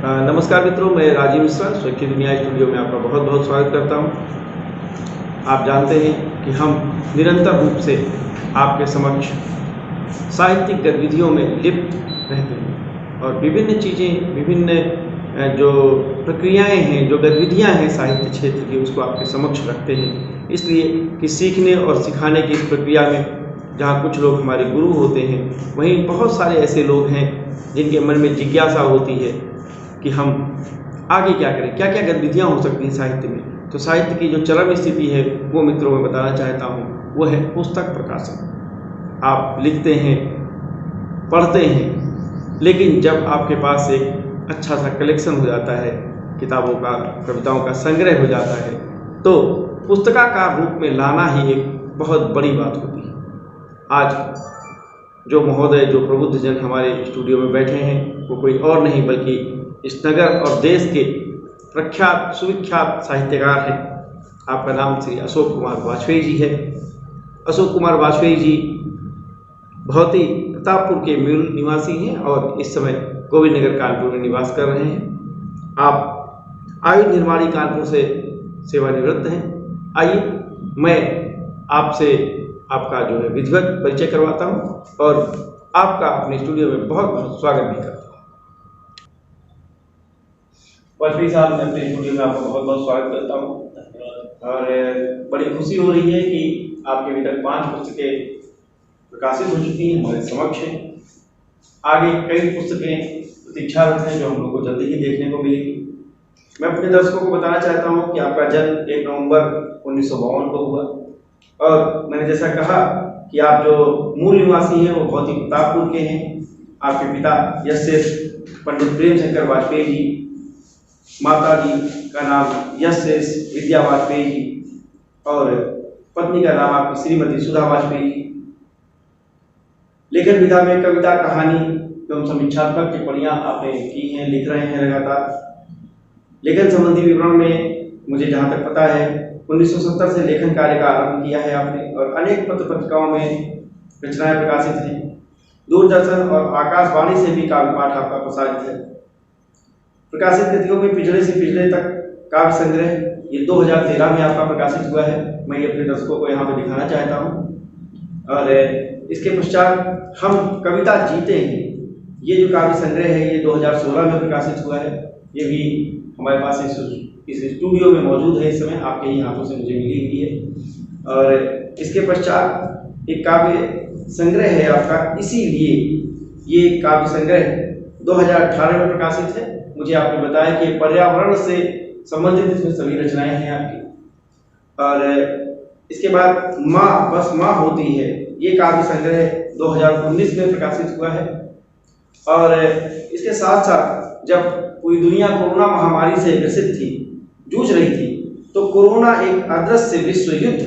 नमस्कार मित्रों, मैं राजीव मिश्रा स्वच्छ दुनिया स्टूडियो में आपका बहुत बहुत स्वागत करता हूं। आप जानते हैं कि हम निरंतर रूप से आपके समक्ष साहित्यिक गतिविधियों में लिप्त रहते हैं और विभिन्न चीज़ें, विभिन्न जो प्रक्रियाएं हैं, जो गतिविधियां हैं साहित्य क्षेत्र की, उसको आपके समक्ष रखते हैं। इसलिए कि सीखने और सिखाने की इस प्रक्रिया में जहाँ कुछ लोग हमारे गुरु होते हैं, वहीं बहुत सारे ऐसे लोग हैं जिनके मन में जिज्ञासा होती है कि हम आगे क्या करें, क्या क्या गतिविधियाँ हो सकती हैं साहित्य में। तो साहित्य की जो चरम स्थिति है वो मित्रों में बताना चाहता हूँ, वो है पुस्तक प्रकाशन। आप लिखते हैं, पढ़ते हैं, लेकिन जब आपके पास एक अच्छा सा कलेक्शन हो जाता है, किताबों का, कविताओं का संग्रह हो जाता है, तो पुस्तकाकार रूप में लाना ही एक बहुत बड़ी बात होती है। आज जो महोदय, जो प्रबुद्ध जन हमारे स्टूडियो में बैठे हैं, वो कोई और नहीं बल्कि इस नगर और देश के प्रख्यात सुविख्यात साहित्यकार हैं। आपका नाम श्री अशोक कुमार वाजपेयी जी है। अशोक कुमार वाजपेयी जी बहुत ही प्रतापपुर के मूल निवासी हैं और इस समय गोविंद नगर कानपुर में निवास कर रहे हैं। आप आयुध निर्माणी कानपुर से सेवानिवृत्त हैं। आइए मैं आपसे आपका जो है विधिवत परिचय करवाता हूं और आपका अपने स्टूडियो में बहुत बहुत स्वागत भी करता हूं। वाजपेयी साहब, मैं अपने स्टूडियो में आपका बहुत बहुत स्वागत करता हूं और बड़ी खुशी हो रही है कि आपके अभी तक 5 पुस्तकें प्रकाशित हो चुकी हैं, हमारे समक्ष हैं। आगे कई पुस्तकें प्रतीक्षारत हैं जो हम लोग को जल्दी ही देखने को मिलेगी। मैं अपने दर्शकों को बताना चाहता हूं कि आपका जन्म 1 नवंबर 1952 को हुआ और मैंने जैसा कहा कि आप जो मूल निवासी हैं वो बहुत ही प्रतापपुर के हैं। आपके पिता यश पंडित प्रेम शंकर वाजपेयी जी, माता जी का नाम यश विद्या वाजपेयी जी और पत्नी का नाम आपकी श्रीमती सुधा वाजपेयी जी। लेखन विधा में कविता, कहानी एवं समीक्षात्मक टिप्पणियां आपने की हैं, लिख रहे हैं लगातार। लेखन संबंधी विवरण में मुझे जहां तक पता है 1970 से लेखन कार्य का आरंभ किया है आपने और अनेक पत्र पत्रिकाओं में रचनाएं प्रकाशित हैं। दूरदर्शन और आकाशवाणी से भी काव्य पाठ आपका प्रसारित है। प्रकाशित कृतियों में पिछड़े से पिछड़े तक काव्य संग्रह ये 2013 में आपका प्रकाशित हुआ है। मैं ये अपने दर्शकों को यहाँ पे दिखाना चाहता हूँ। और इसके पश्चात हम कविता जीते हैं, ये जो काव्य संग्रह है ये 2016 में प्रकाशित हुआ है। ये भी हमारे पास इस स्टूडियो में मौजूद है, इस समय आपके ही हाथों से मुझे मिली हुई है। और इसके पश्चात एक काव्य संग्रह है आपका, इसीलिए ये काव्य संग्रह 2018 में प्रकाशित है। मुझे आपने बताया कि पर्यावरण से संबंधित इसमें सभी रचनाएं हैं आपकी। और इसके बाद माँ बस माँ होती है, ये काव्य संग्रह 2019 में प्रकाशित हुआ है। और इसके साथ साथ जब पूरी दुनिया कोरोना महामारी से ग्रसित थी, जूझ रही थी, तो कोरोना एक अदृश्य विश्व युद्ध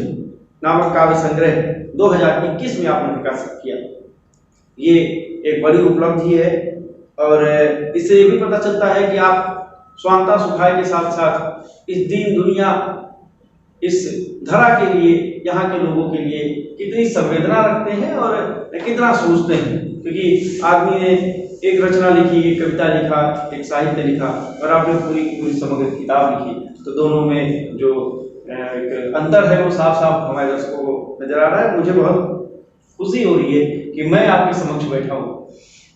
नामक काव्य संग्रह 2021 में आपने प्रकाशित किया। ये एक बड़ी उपलब्धि है और इससे ये भी पता चलता है कि आप स्वांता सुखाय के साथ साथ इस दीन दुनिया, इस धरा के लिए, यहाँ के लोगों के लिए कितनी संवेदना रखते हैं और कितना सोचते हैं। क्योंकि आदमी ने एक रचना लिखी, एक कविता लिखा, एक साहित्य लिखा और आपने पूरी समग्र किताब लिखी, तो दोनों में जो एक अंतर है वो साफ साफ हमारे दर्शकों को नजर आ रहा है। मुझे बहुत खुशी हो रही है कि मैं आपके समक्ष बैठा हूँ।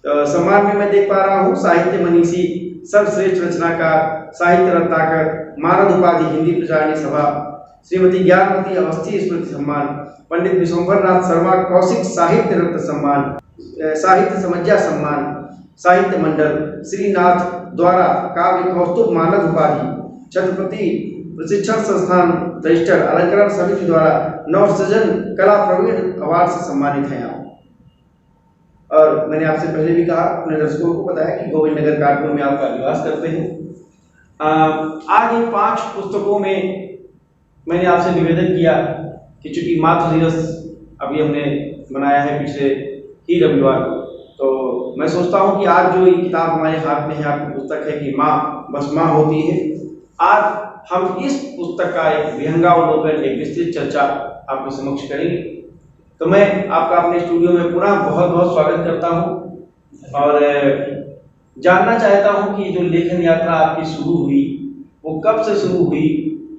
सम्मान में मैं देख पा रहा हूँ साहित्य मनीषी, सर्वश्रेष्ठ रचनाकार, साहित्य रत्नाकर, मानद उपाधि हिंदी प्रचारणी सभा, श्रीमती ज्ञानवती अवस्थी स्मृति सम्मान, पंडित विश्वंभर नाथ शर्मा कौशिक साहित्य रत्न सम्मान, साहित्य समज्ञा सम्मान, साहित्य मंडल श्रीनाथ द्वारा काव्य कौस्तुभ मानद उपाधि, छत्रपति प्रशिक्षण संस्थान रजिस्टर अलंकरण समिति द्वारा नवसृजन कला प्रवीण अवार्ड से सम्मानित हैं आप। और मैंने आपसे पहले भी कहा, अपने दर्शकों को बताया कि गोविंद नगर कानपुर में आपका निवास करते हैं। आज इन 5 पुस्तकों में मैंने आपसे निवेदन किया कि चूंकि मातृ दिवस अभी हमने मनाया है पिछले ही रविवार को, तो मैं सोचता हूं कि आज जो ये किताब हमारे हाथ में है, आपकी पुस्तक है कि माँ बस माँ होती है, आज हम इस पुस्तक का एक विहंगावलोकन, एक विस्तृत चर्चा आपके समक्ष करेंगे। तो मैं आपका अपने स्टूडियो में पुनः बहुत बहुत स्वागत करता हूं और जानना चाहता हूँ कि जो लेखन यात्रा आपकी शुरू हुई वो कब से शुरू हुई,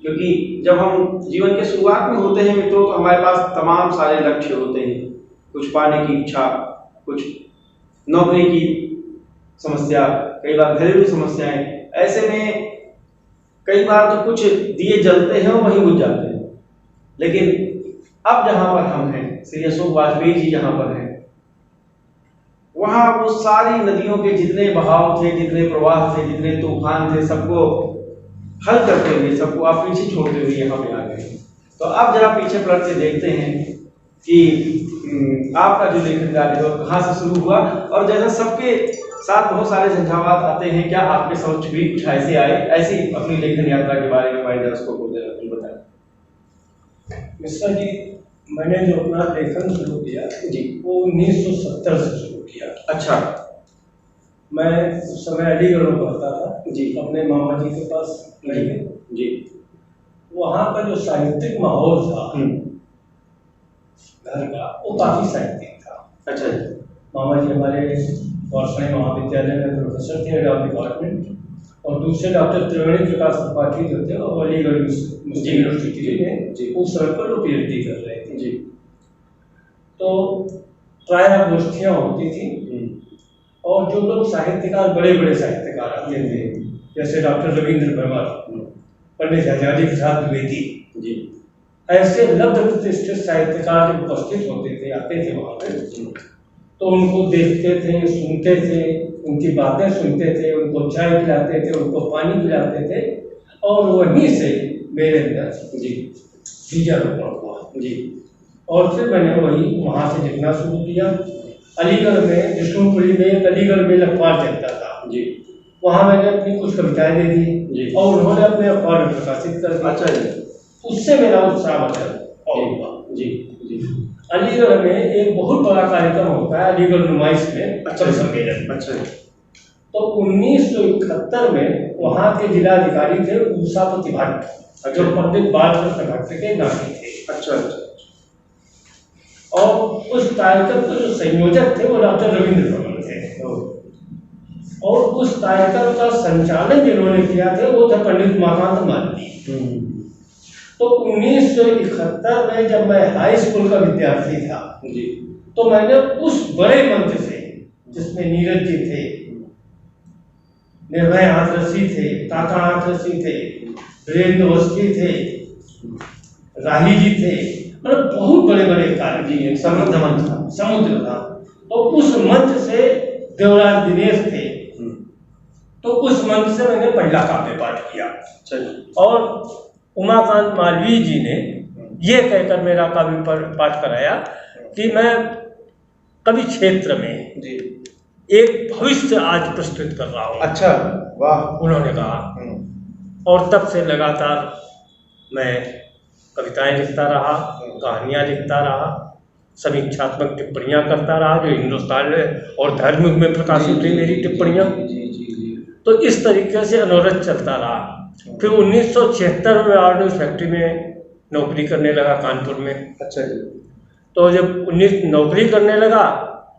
क्योंकि जब हम जीवन के शुरुआत में होते हैं मित्रों तो हमारे पास तमाम सारे लक्ष्य होते हैं, कुछ पाने की इच्छा, कुछ नौकरी की समस्या, कई बार घरेलू समस्याएं, ऐसे में कई बार तो कुछ दिए जलते हैं और वहीं बुझ जाते हैं। लेकिन अब जहाँ पर हम हैं, श्री अशोक वाजपेयी जी जहाँ पर हैं, वहाँ वो सारी नदियों के जितने बहाव थे, जितने प्रवाह थे, जितने तूफान थे, सबको हल करते हुए, सबको आप पीछे छोड़ते हुए यहाँ पे आ गए। तो अब जरा पीछे पलट के देखते हैं कि आपका जो लेखन कार्य है कहाँ से शुरू हुआ, और जैसा सबके साथ बहुत सारे झंझावात आते हैं, क्या आपके समक्ष भी कुछ ऐसे आए, ऐसी अपनी लेखन यात्रा के बारे में हमारे दर्शकों को बताएं। मिश्रा जी, मैंने जो अपना लेखन शुरू किया जी वो 1970 से शुरू किया। अच्छा। मैं उस समय अलीगढ़ में पढ़ता था जी। अपने मामा जी के पास जी जी। वहाँ का जो साहित्यिक माहौल था घर का, वो काफी साहित्यिक था। अच्छा। मामा जी हमारे वार्षिक महाविद्यालय में प्रोफेसर थे, हेड ऑफ डिपार्टमेंट, और दूसरे डॉक्टर त्रिवेणी प्रकाश त्रिपाठी जो थे वो अलीगढ़ मुस्लिम यूनिवर्सिटी में उस समय पर वो पीएचडी कर रहे थे जी। तो प्रायः गोष्ठियाँ होती थी और जो लोग साहित्यकार, बड़े बड़े साहित्यकार आते थे, जैसे डॉक्टर रविंद्र भंवर, पंडित हजारी प्रसाद द्विवेदी जी, ऐसे लब्ध प्रतिष्ठित साहित्यकार जब उपस्थित होते थे, आते थे वहाँ पे, तो उनको देखते थे, सुनते थे, उनकी बातें सुनते थे, उनको चाय पिलाते थे, उनको पानी पिलाते थे, और वहीं से मेरे अंदर जी बीजारोपण हुआ जी। और फिर मैंने वही वहाँ से लिखना शुरू किया। अलीगढ़ में विष्णुपुरी में एक अलीगढ़ में अखबार चलता था जी, वहाँ मैंने अपनी कुछ कविताएं दे दी और उन्होंने अपने अखबार में प्रकाशित कर दिया। अच्छा जी। उससे मेरा उत्साह बढ़ा और हुआ जी जी। अलीगढ़ में एक बहुत बड़ा कार्यक्रम होता है, अलीगढ़ नुमाइश में कवि सम्मेलन। अच्छा। तो 1971 में वहाँ के जिलाधिकारी थे उषापति भट्ट, जो पंडित बालकृष्ण भट्ट के नाती थे। अच्छा। और उस कार्यक्रम के जो संयोजक थे वो डॉक्टर रविंद्र भंवर थे, और उस कार्यक्रम का संचालन जिन्होंने किया था वो थे पंडित उमाकांत मालवीय। तो 1971 में जब मैं हाई स्कूल का विद्यार्थी था जी, तो मैंने उस बड़े मंच से, जिसमें नीरज जी थे, निर्भय हाथरसी थे, काका हाथरसी थे, वीरेंद्र अवस्थी थे, राही जी थे, मतलब बहुत बड़े बड़े कार्य जी, समुद्र मंच था, समुद्र था। तो उस मंच से देवराज दिनेश थे, तो उस मंच से मैंने पहला काव्य पाठ किया। और उमाकांत मालवीय जी ने ये कहकर मेरा काव्य पाठ कराया कि मैं कवि क्षेत्र में जी एक भविष्य आज प्रस्तुत कर रहा हूँ। अच्छा, वाह, उन्होंने कहा। और तब से लगातार मैं कविताएं लिखता रहा, कहानियाँ लिखता रहा, समीक्षात्मक टिप्पणियाँ करता रहा, जो हिंदुस्तान और धर्म में प्रकाशित हुई मेरी टिप्पणियाँ। तो इस तरीके से अनवरत चलता रहा। फिर 1976 में ऑर्डिनेंस फैक्ट्री में नौकरी करने लगा कानपुर में। अच्छा जी। तो जब 19 नौकरी करने लगा,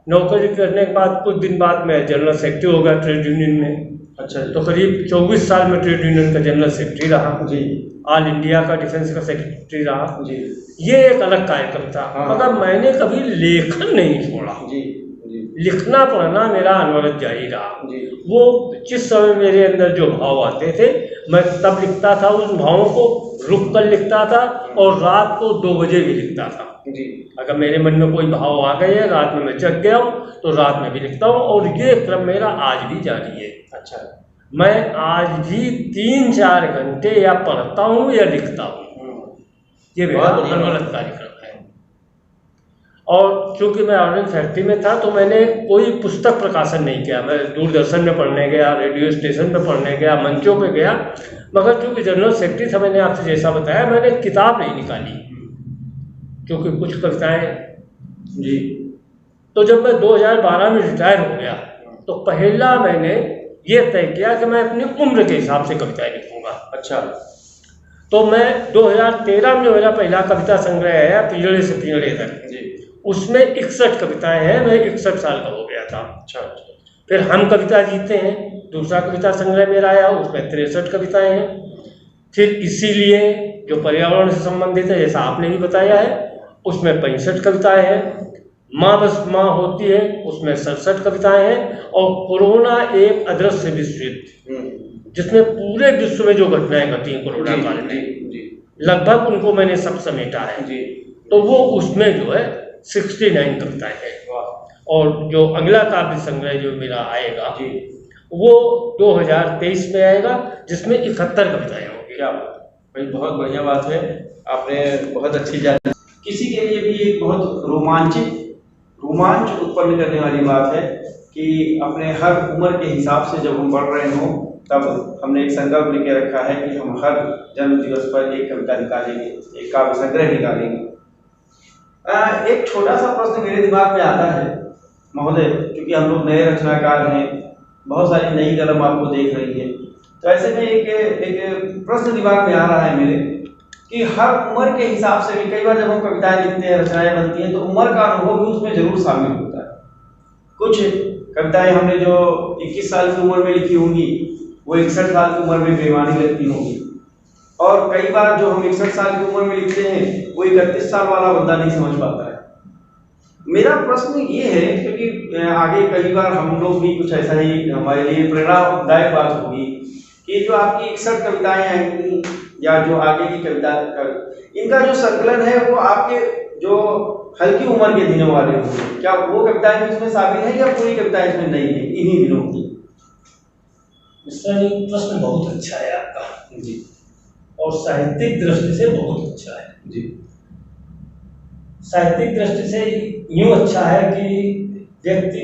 नौकरी करने के बाद कुछ दिन बाद मैं जनरल सेक्रेटरी हो गया ट्रेड यूनियन में। अच्छा। तो करीब 24 साल में ट्रेड यूनियन का जनरल सेक्रेटरी रहा जी, ऑल इंडिया का डिफेंस का सेक्रेटरी रहा जी। ये एक अलग कार्यक्रम था। हाँ। मगर मैंने कभी लेखन नहीं छोड़ा जी। लिखना पढ़ना मेरा अनवरत जारी रहा जी। वो जिस समय मेरे अंदर जो भाव आते थे मैं तब लिखता था, उस भावों को रुक कर लिखता था, और रात को 2 बजे भी लिखता था जी। अगर मेरे मन में कोई भाव आ गए है, रात में मैं जग गया हूँ, तो रात में भी लिखता हूँ, और ये क्रम मेरा आज भी जारी है। अच्छा। मैं आज भी 3-4 घंटे या पढ़ता हूँ या लिखता हूँ, ये मेरा अनवरत कार्यक्रम है। और चूँकि मैं ऑर्डिनेंस फैक्ट्री में था तो मैंने कोई पुस्तक प्रकाशन नहीं किया। मैं दूरदर्शन में पढ़ने गया, रेडियो स्टेशन में पढ़ने गया, मंचों पे गया, मगर चूँकि जनरल सेक्रेटरी था, मैंने आपसे जैसा बताया, मैंने किताब नहीं निकाली, क्योंकि कुछ कविताएं जी। तो जब मैं 2012 में रिटायर हो गया तो पहला मैंने ये तय किया कि मैं अपनी उम्र के हिसाब से कविताएं लिखूँगा। अच्छा। तो मैं 2013 में जो मेरा पहला कविता संग्रह है पिंजड़े से पिंजड़े तक जी, उसमें 61 कविताएं हैं। मैं 61 साल का हो गया था। अच्छा। फिर हम कविता जीते हैं, दूसरा कविता संग्रह मेरा आया, उसमें 63 कविताएं हैं। फिर इसीलिए जो पर्यावरण से संबंधित है, जैसा आपने भी बताया है, उसमें 65 कविताएं हैं। माँ बस माँ होती है, उसमें 67 कविताएं हैं। और कोरोना एक अदृश्य विश्व युद्ध, जिसमें पूरे विश्व में जो घटनाएं घटी हैं कोरोना काल में, लगभग उनको मैंने सब समेटा है। तो वो उसमें जो है 69 कविताएं हैं। और जो अगला काव्य संग्रह जो मेरा आएगा वो 2023 में आएगा, जिसमें 71 कविताएं होंगी। क्या भाई, बहुत बढ़िया बात है, आपने बहुत अच्छी जानकारी। किसी के लिए भी एक बहुत रोमांच उत्पन्न करने वाली बात है कि अपने हर उम्र के हिसाब से जब हम बढ़ रहे हों, तब हमने एक संकल्प लेके रखा है कि हम हर जन्म दिवस पर एक कविता निकालेंगे, एक काव्य संग्रह निकालेंगे। एक छोटा सा प्रश्न मेरे दिमाग में आता है महोदय, क्योंकि हम लोग नए रचनाकार हैं, बहुत सारी नई कलम आपको देख रही है, तो ऐसे में एक प्रश्न दिमाग में आ रहा है मेरे कि हर उम्र के हिसाब से भी कई बार जब हम कविताएं लिखते हैं, रचनाएं बनती हैं, तो उम्र का अनुभव भी उसमें जरूर शामिल होता है। कुछ कविताएं हमने जो 21 साल की उम्र में लिखी होंगी, वो 61 साल की उम्र में बेईमानी लगती होंगी, और कई बार जो हम 61 साल की उम्र में लिखते हैं, वो 31 साल वाला बंदा नहीं समझ पाता है। मेरा प्रश्न ये है, क्योंकि आगे कई बार हम लोग भी कुछ ऐसा ही, हमारे लिए प्रेरणादायक बात होगी कि जो आपकी 61 कविताएं आएंगी या जो आगे की कविता, इनका जो संकलन है वो आपके जो हल्की उम्र के दिनों वाले होंगे, क्या वो कविताएं इसमें शामिल है या पूरी कविताएं इसमें नहीं है इन्हीं दिनों की? मिश्रा जी, प्रश्न बहुत अच्छा है आपका जी, और साहित्यिक दृष्टि से बहुत अच्छा है जी। साहित्यिक दृष्टि से यूं अच्छा है कि व्यक्ति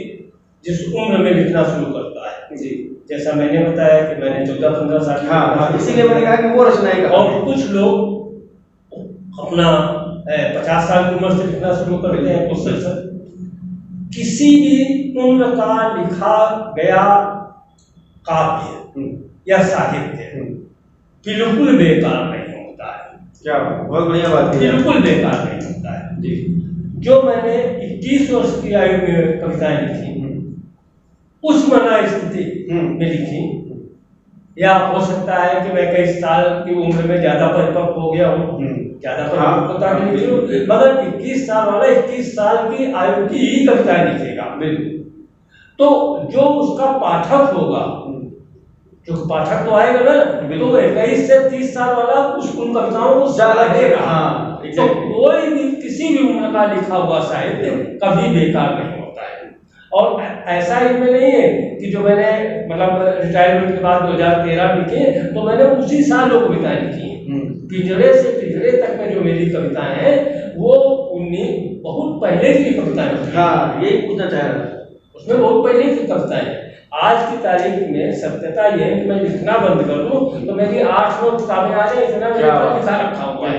जिस उम्र में लिखना शुरू करता है जी, जैसा मैंने बताया कि मैंने 14-15 साल, हाँ, इसीलिए मैंने कहा कि वो रचनाएं का, और कुछ लोग अपना 50 साल की उम्र से लिखना शुरू करते हैं, कुछ 67। किसी भी उम्र का लिखा गया काव्य या साहित्य बिल्कुल बेकार नहीं होता है। क्या बहुत बढ़िया बात है, बिल्कुल बेकार नहीं होता है जी। जो मैंने 21 वर्ष की आयु में कविताएं लिखी, उस मना स्थिति में लिखी, या हो सकता है कि मैं कई साल की उम्र में ज्यादा परिपक्व हो गया हूँ, ज्यादा परिपक्वता की लिखी हूँ, मगर 21 साल वाला 21 साल की आयु की ही कविताएं लिखेगा। तो जो उसका पाठक होगा, जो पाठक तो आएगा ना, तो 21 से 30 साल वाला उन कविताओं को ज्यादा देगा। तो कोई भी किसी भी उम्र का लिखा हुआ साहित्य कभी बेकार नहीं होता है। और ऐसा इसमें नहीं है कि जो मैंने मतलब रिटायरमेंट के बाद 2013 लिखे, तो मैंने उसी साल वो कविताएं लिखी हैं। पिंजरे से पिंजरे तक में जो मेरी कविताएं हैं, वो बहुत पहले की कविताएं होती हैं। हाँ, यही पूछना चाह रहा था, उसमें बहुत पहले की कविताएं। आज की तारीख में सत्यता यह है कि मैं लिखना बंद कर दूं तो मेरी 8-9 किताबें आ जाए, इतना मेरे पास लिखा रखा हुआ है,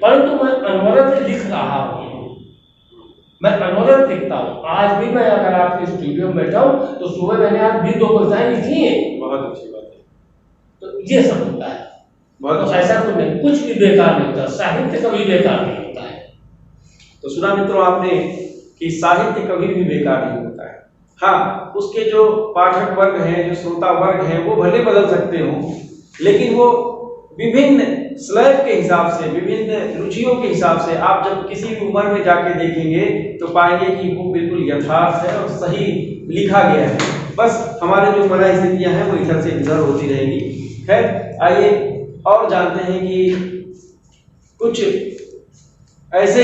परंतु मैं अनवरत लिख रहा हूँ, मैं अनवरत लिखता हूँ। आज भी मैं अगर आपके स्टूडियो में बैठा हूँ तो सुबह मैंने आज भी 2 कविताएं लिखी हैं। बहुत अच्छी बात है। तो ये सब होता है, बहुत तो ऐसा तो नहीं, कुछ भी बेकार नहीं होता, साहित्य कभी बेकार नहीं होता है। तो सुना मित्रों आपने कि साहित्य कभी भी बेकार नहीं होता है। हाँ, उसके जो पाठक वर्ग हैं, जो श्रोता वर्ग हैं, वो भले बदल सकते हो, लेकिन वो विभिन्न स्लैब के हिसाब से, विभिन्न रुचियों के हिसाब से आप जब किसी भी उम्र में जाके देखेंगे तो पाएंगे कि वो बिल्कुल यथार्थ है और सही लिखा गया है। बस हमारे जो मना स्थितियां हैं वो इधर से इधर होती रहेंगी। खैर, आइए और जानते हैं कि कुछ ऐसे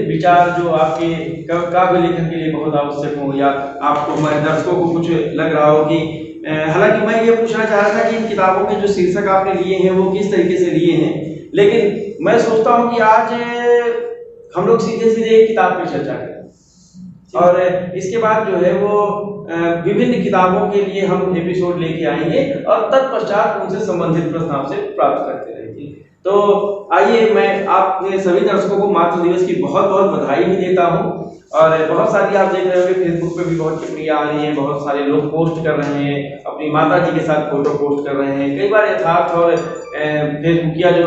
विचार जो आपके काव्य लेखन के लिए बहुत आवश्यक हो, या आपको हमारे दर्शकों को कुछ लग रहा हो कि हालांकि मैं ये पूछना चाह रहा था कि इन किताबों के जो शीर्षक आपने लिए हैं वो किस तरीके से लिए हैं, लेकिन मैं सोचता हूँ कि आज हम लोग सीधे एक किताब पर चर्चा करें, और इसके बाद जो है वो विभिन्न किताबों के लिए हम एपिसोड लेके आएंगे और तत्पश्चात उनसे संबंधित प्रश्न आपसे प्राप्त करते रहेंगे। तो आइए, मैं आपने सभी दर्शकों को मातृ दिवस की बहुत बहुत बधाई भी देता हूं। और बहुत सारी आप देख रहे होंगे फेसबुक पे भी बहुत टिप्पणियां आ रही हैं, बहुत सारे लोग पोस्ट कर रहे हैं, अपनी माता जी के साथ फोटो पोस्ट कर रहे हैं। कई बार यथार्थ और फेसबुकिया जो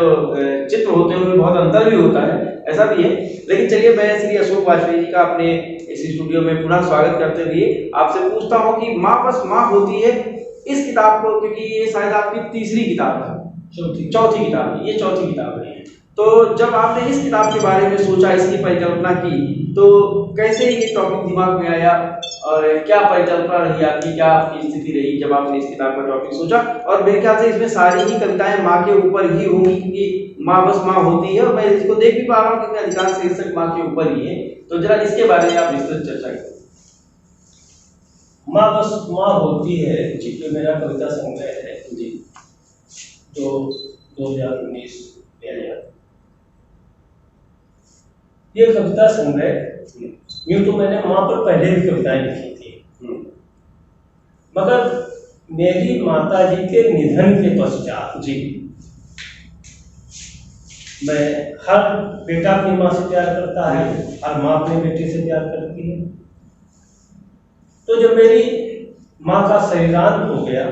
चित्र होते हैं उनमें बहुत अंतर भी होता है, ऐसा भी है। लेकिन चलिए, मैं श्री अशोक वाजपेयी जी का अपने इस स्टूडियो में पुनः स्वागत करते हुए आपसे पूछता हूँ कि माँ बस माँ होती है, इस किताब को, क्योंकि ये शायद आपकी तीसरी किताब है, चौथी किताब है, ये चौथी किताब है। तो जब आपने इस किताब के बारे में सोचा, इसकी परिकल्पना की, तो कैसे ये टॉपिक दिमाग में आया और क्या परिकल्पना रही आपकी, क्या आपकी स्थिति रही जब आपने इस किताब का टॉपिक सोचा? और मेरे ख्याल से इसमें सारी ही कविताएं माँ के ऊपर ही होंगी, क्योंकि माँ बस माँ होती है और मैं इसको देख भी पा रहा हूँ कि अधिकांश शीर्षक माँ के ऊपर ही है। तो जरा इसके बारे में आप विस्तृत चर्चा करें। माँ बस माँ होती है जी, जो मेरा कविता संग्रह है जी, जो 2019 में आया। ये कविता संग्रह यूं तो मैंने माँ पर पहले भी कविताएं लिखी थी, मगर मेरी माता जी के निधन के पश्चात जी मैं, हर बेटा अपनी माँ से प्यार करता है, हर माँ अपने बेटे से प्यार करती है। तो जब मेरी माँ का शरीरांत हो गया,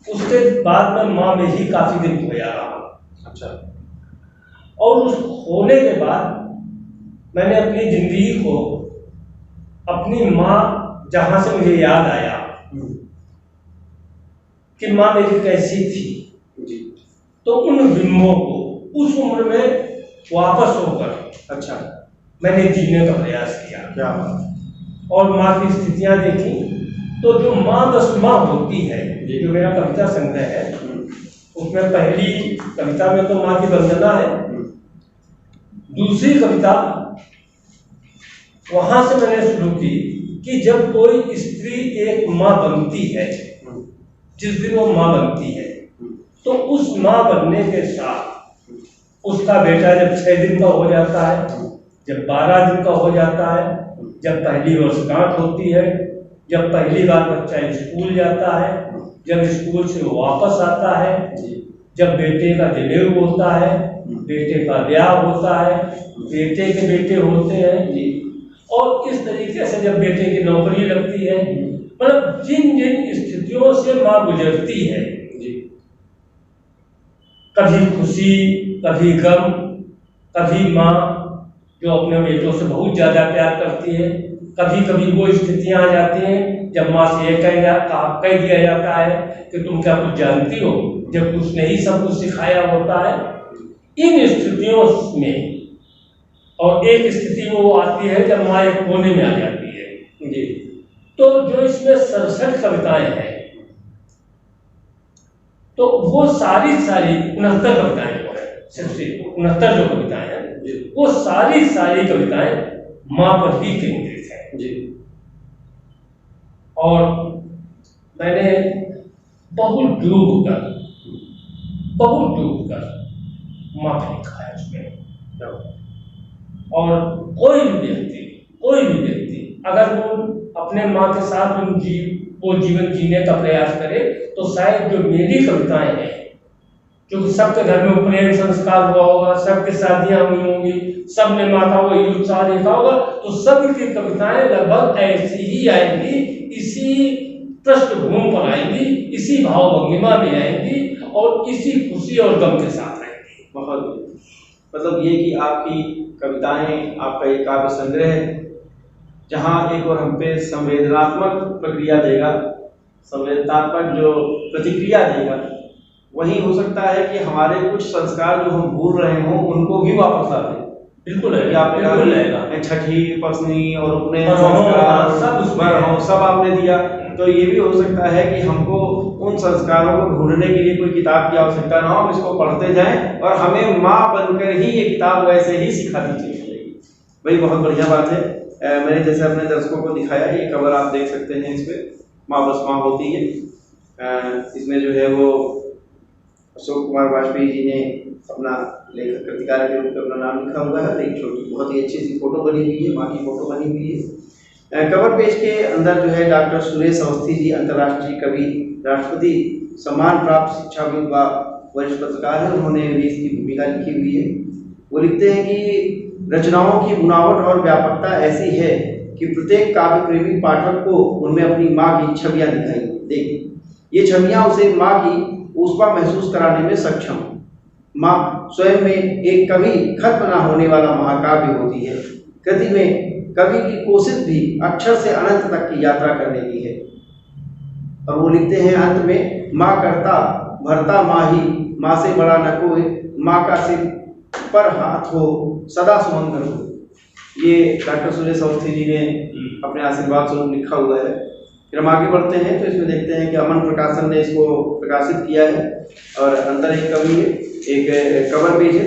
उसके बाद मैं माँ में ही काफी दिन खोया रहा। अच्छा। और उस होने के बाद मैंने अपनी जिंदगी को अपनी माँ, जहां से मुझे याद आया कि माँ मेरी कैसी थी जी, तो उन बिंबों को उस उम्र में वापस होकर अच्छा मैंने जीने का प्रयास किया। क्या बात। और माँ की स्थितियां देखी, तो जो माँ बस माँ होती है, जो मेरा कविता संग्रह है, उसमें पहली कविता में तो माँ की वंदना है, दूसरी कविता वहां से मैंने शुरू की कि जब कोई स्त्री एक माँ बनती है, जिस दिन वो माँ बनती है, तो उस माँ बनने के साथ उसका बेटा जब 6 दिन का हो जाता है, जब 12 दिन का हो जाता है, जब पहली वर्षगांठ होती है, जब पहली बार बच्चा स्कूल जाता है, जब स्कूल से वापस आता है, जब बेटे का जनेऊ होता है, बेटे का ब्याह होता है, बेटे के बेटे होते हैं, और इस तरीके से जब बेटे की नौकरी लगती है, मतलब जिन जिन स्थितियों से माँ गुजरती है, कभी खुशी, कभी गम, कभी माँ जो अपने बेटों से बहुत ज्यादा प्यार करती है, कभी कभी वो स्थितियां आ जाती हैं जब माँ से ये कह दिया जाता है कि तुम क्या कुछ जानती हो, जब उसने ही सब कुछ सिखाया होता है। इन स्थितियों में और एक स्थिति वो आती है जब माँ एक कोने में आ जाती है जी। तो जो इसमें 67 कविताएं हैं, तो वो सारी 69 कविताएं जो है, सिर्फ 69 जो कविताएं हैं, वो सारी कविताएं माँ पर ही केंद्रित है जी। और मैंने बहुत डूब कर माँ को लिखा है उसमें। और कोई भी व्यक्ति अगर वो अपने माँ के साथ वो जीवन जीने का प्रयास करे, तो शायद जो मेरी कविताएं हैं, क्योंकि सबके घर में प्रेम संस्कार हुआ होगा, सबकी शादियां हुई होंगी, सबने माँ का वो उत्साह देखा होगा, तो सबकी कविताएं लगभग ऐसी ही आएंगी, इसी पृष्ठभूमि पर आएंगी, इसी भाव भंगिमा में आएंगी और इसी खुशी और गम के साथ आएंगी। बहुत मतलब ये कि आपकी कविताएं, आपका एक काव्य संग्रह है जहाँ एक और हम पे संवेदनात्मक प्रक्रिया देगा, संवेदनात्मक जो प्रतिक्रिया देगा, वही हो सकता है कि हमारे कुछ संस्कार जो हम भूल रहे हों उनको भी वापस ला दें। बिल्कुल है, बिल्कुल रहेगा। छठी, पसनी और अपने संस्कार सब आपने दिया, तो ये भी हो सकता है कि हमको उन संस्कारों को ढूंढने के लिए कोई किताब की आवश्यकता ना हो, हम इसको पढ़ते जाएं और हमें माँ बनकर ही ये किताब वैसे ही सिखाती चली जाएगी। भाई बहुत बढ़िया बात है। मैंने जैसे अपने दर्शकों को दिखाया, ये कवर आप देख सकते हैं, इस पर माँ बस माँ होती है। इसमें जो है वो अशोक कुमार वाजपेयी जी ने अपना लेखक कृतिकार के रूप में अपना नाम लिखा हुआ है। एक छोटी बहुत ही अच्छी सी फोटो बनी हुई है, माँ की फोटो बनी हुई है। कवर पेज के अंदर जो है डॉक्टर सुरेश अवस्थी जी, अंतर्राष्ट्रीय कवि, राष्ट्रपति सम्मान प्राप्त शिक्षाविद व वरिष्ठ पत्रकार है, उन्होंने भी इसकी भूमिका लिखी हुई है। वो लिखते हैं कि रचनाओं की बुनावट और व्यापकता ऐसी है कि प्रत्येक काव्य प्रेमी पाठक को उनमें अपनी माँ की छवियां दिखाई देगी। ये छवियां उसे माँ की ऊष्मा महसूस कराने में सक्षम। माँ स्वयं में एक कभी खत्म न होने वाला महाकाव्य होती है। कृति में कवि की कोशिश भी अक्षर से अनंत तक की यात्रा करने की है। और वो लिखते हैं अंत में, माँ करता भरता माही, माँ से बड़ा न कोई, माँ का सिर पर हाथ हो सदा सुमंगल हो। ये डॉक्टर सुरेश अवस्थी जी ने अपने आशीर्वाद स्वरूप लिखा हुआ है। फिर हम आगे बढ़ते हैं तो इसमें देखते हैं कि अमन प्रकाशन ने इसको प्रकाशित किया है और अंदर एक कवि है, एक कवर पेज है।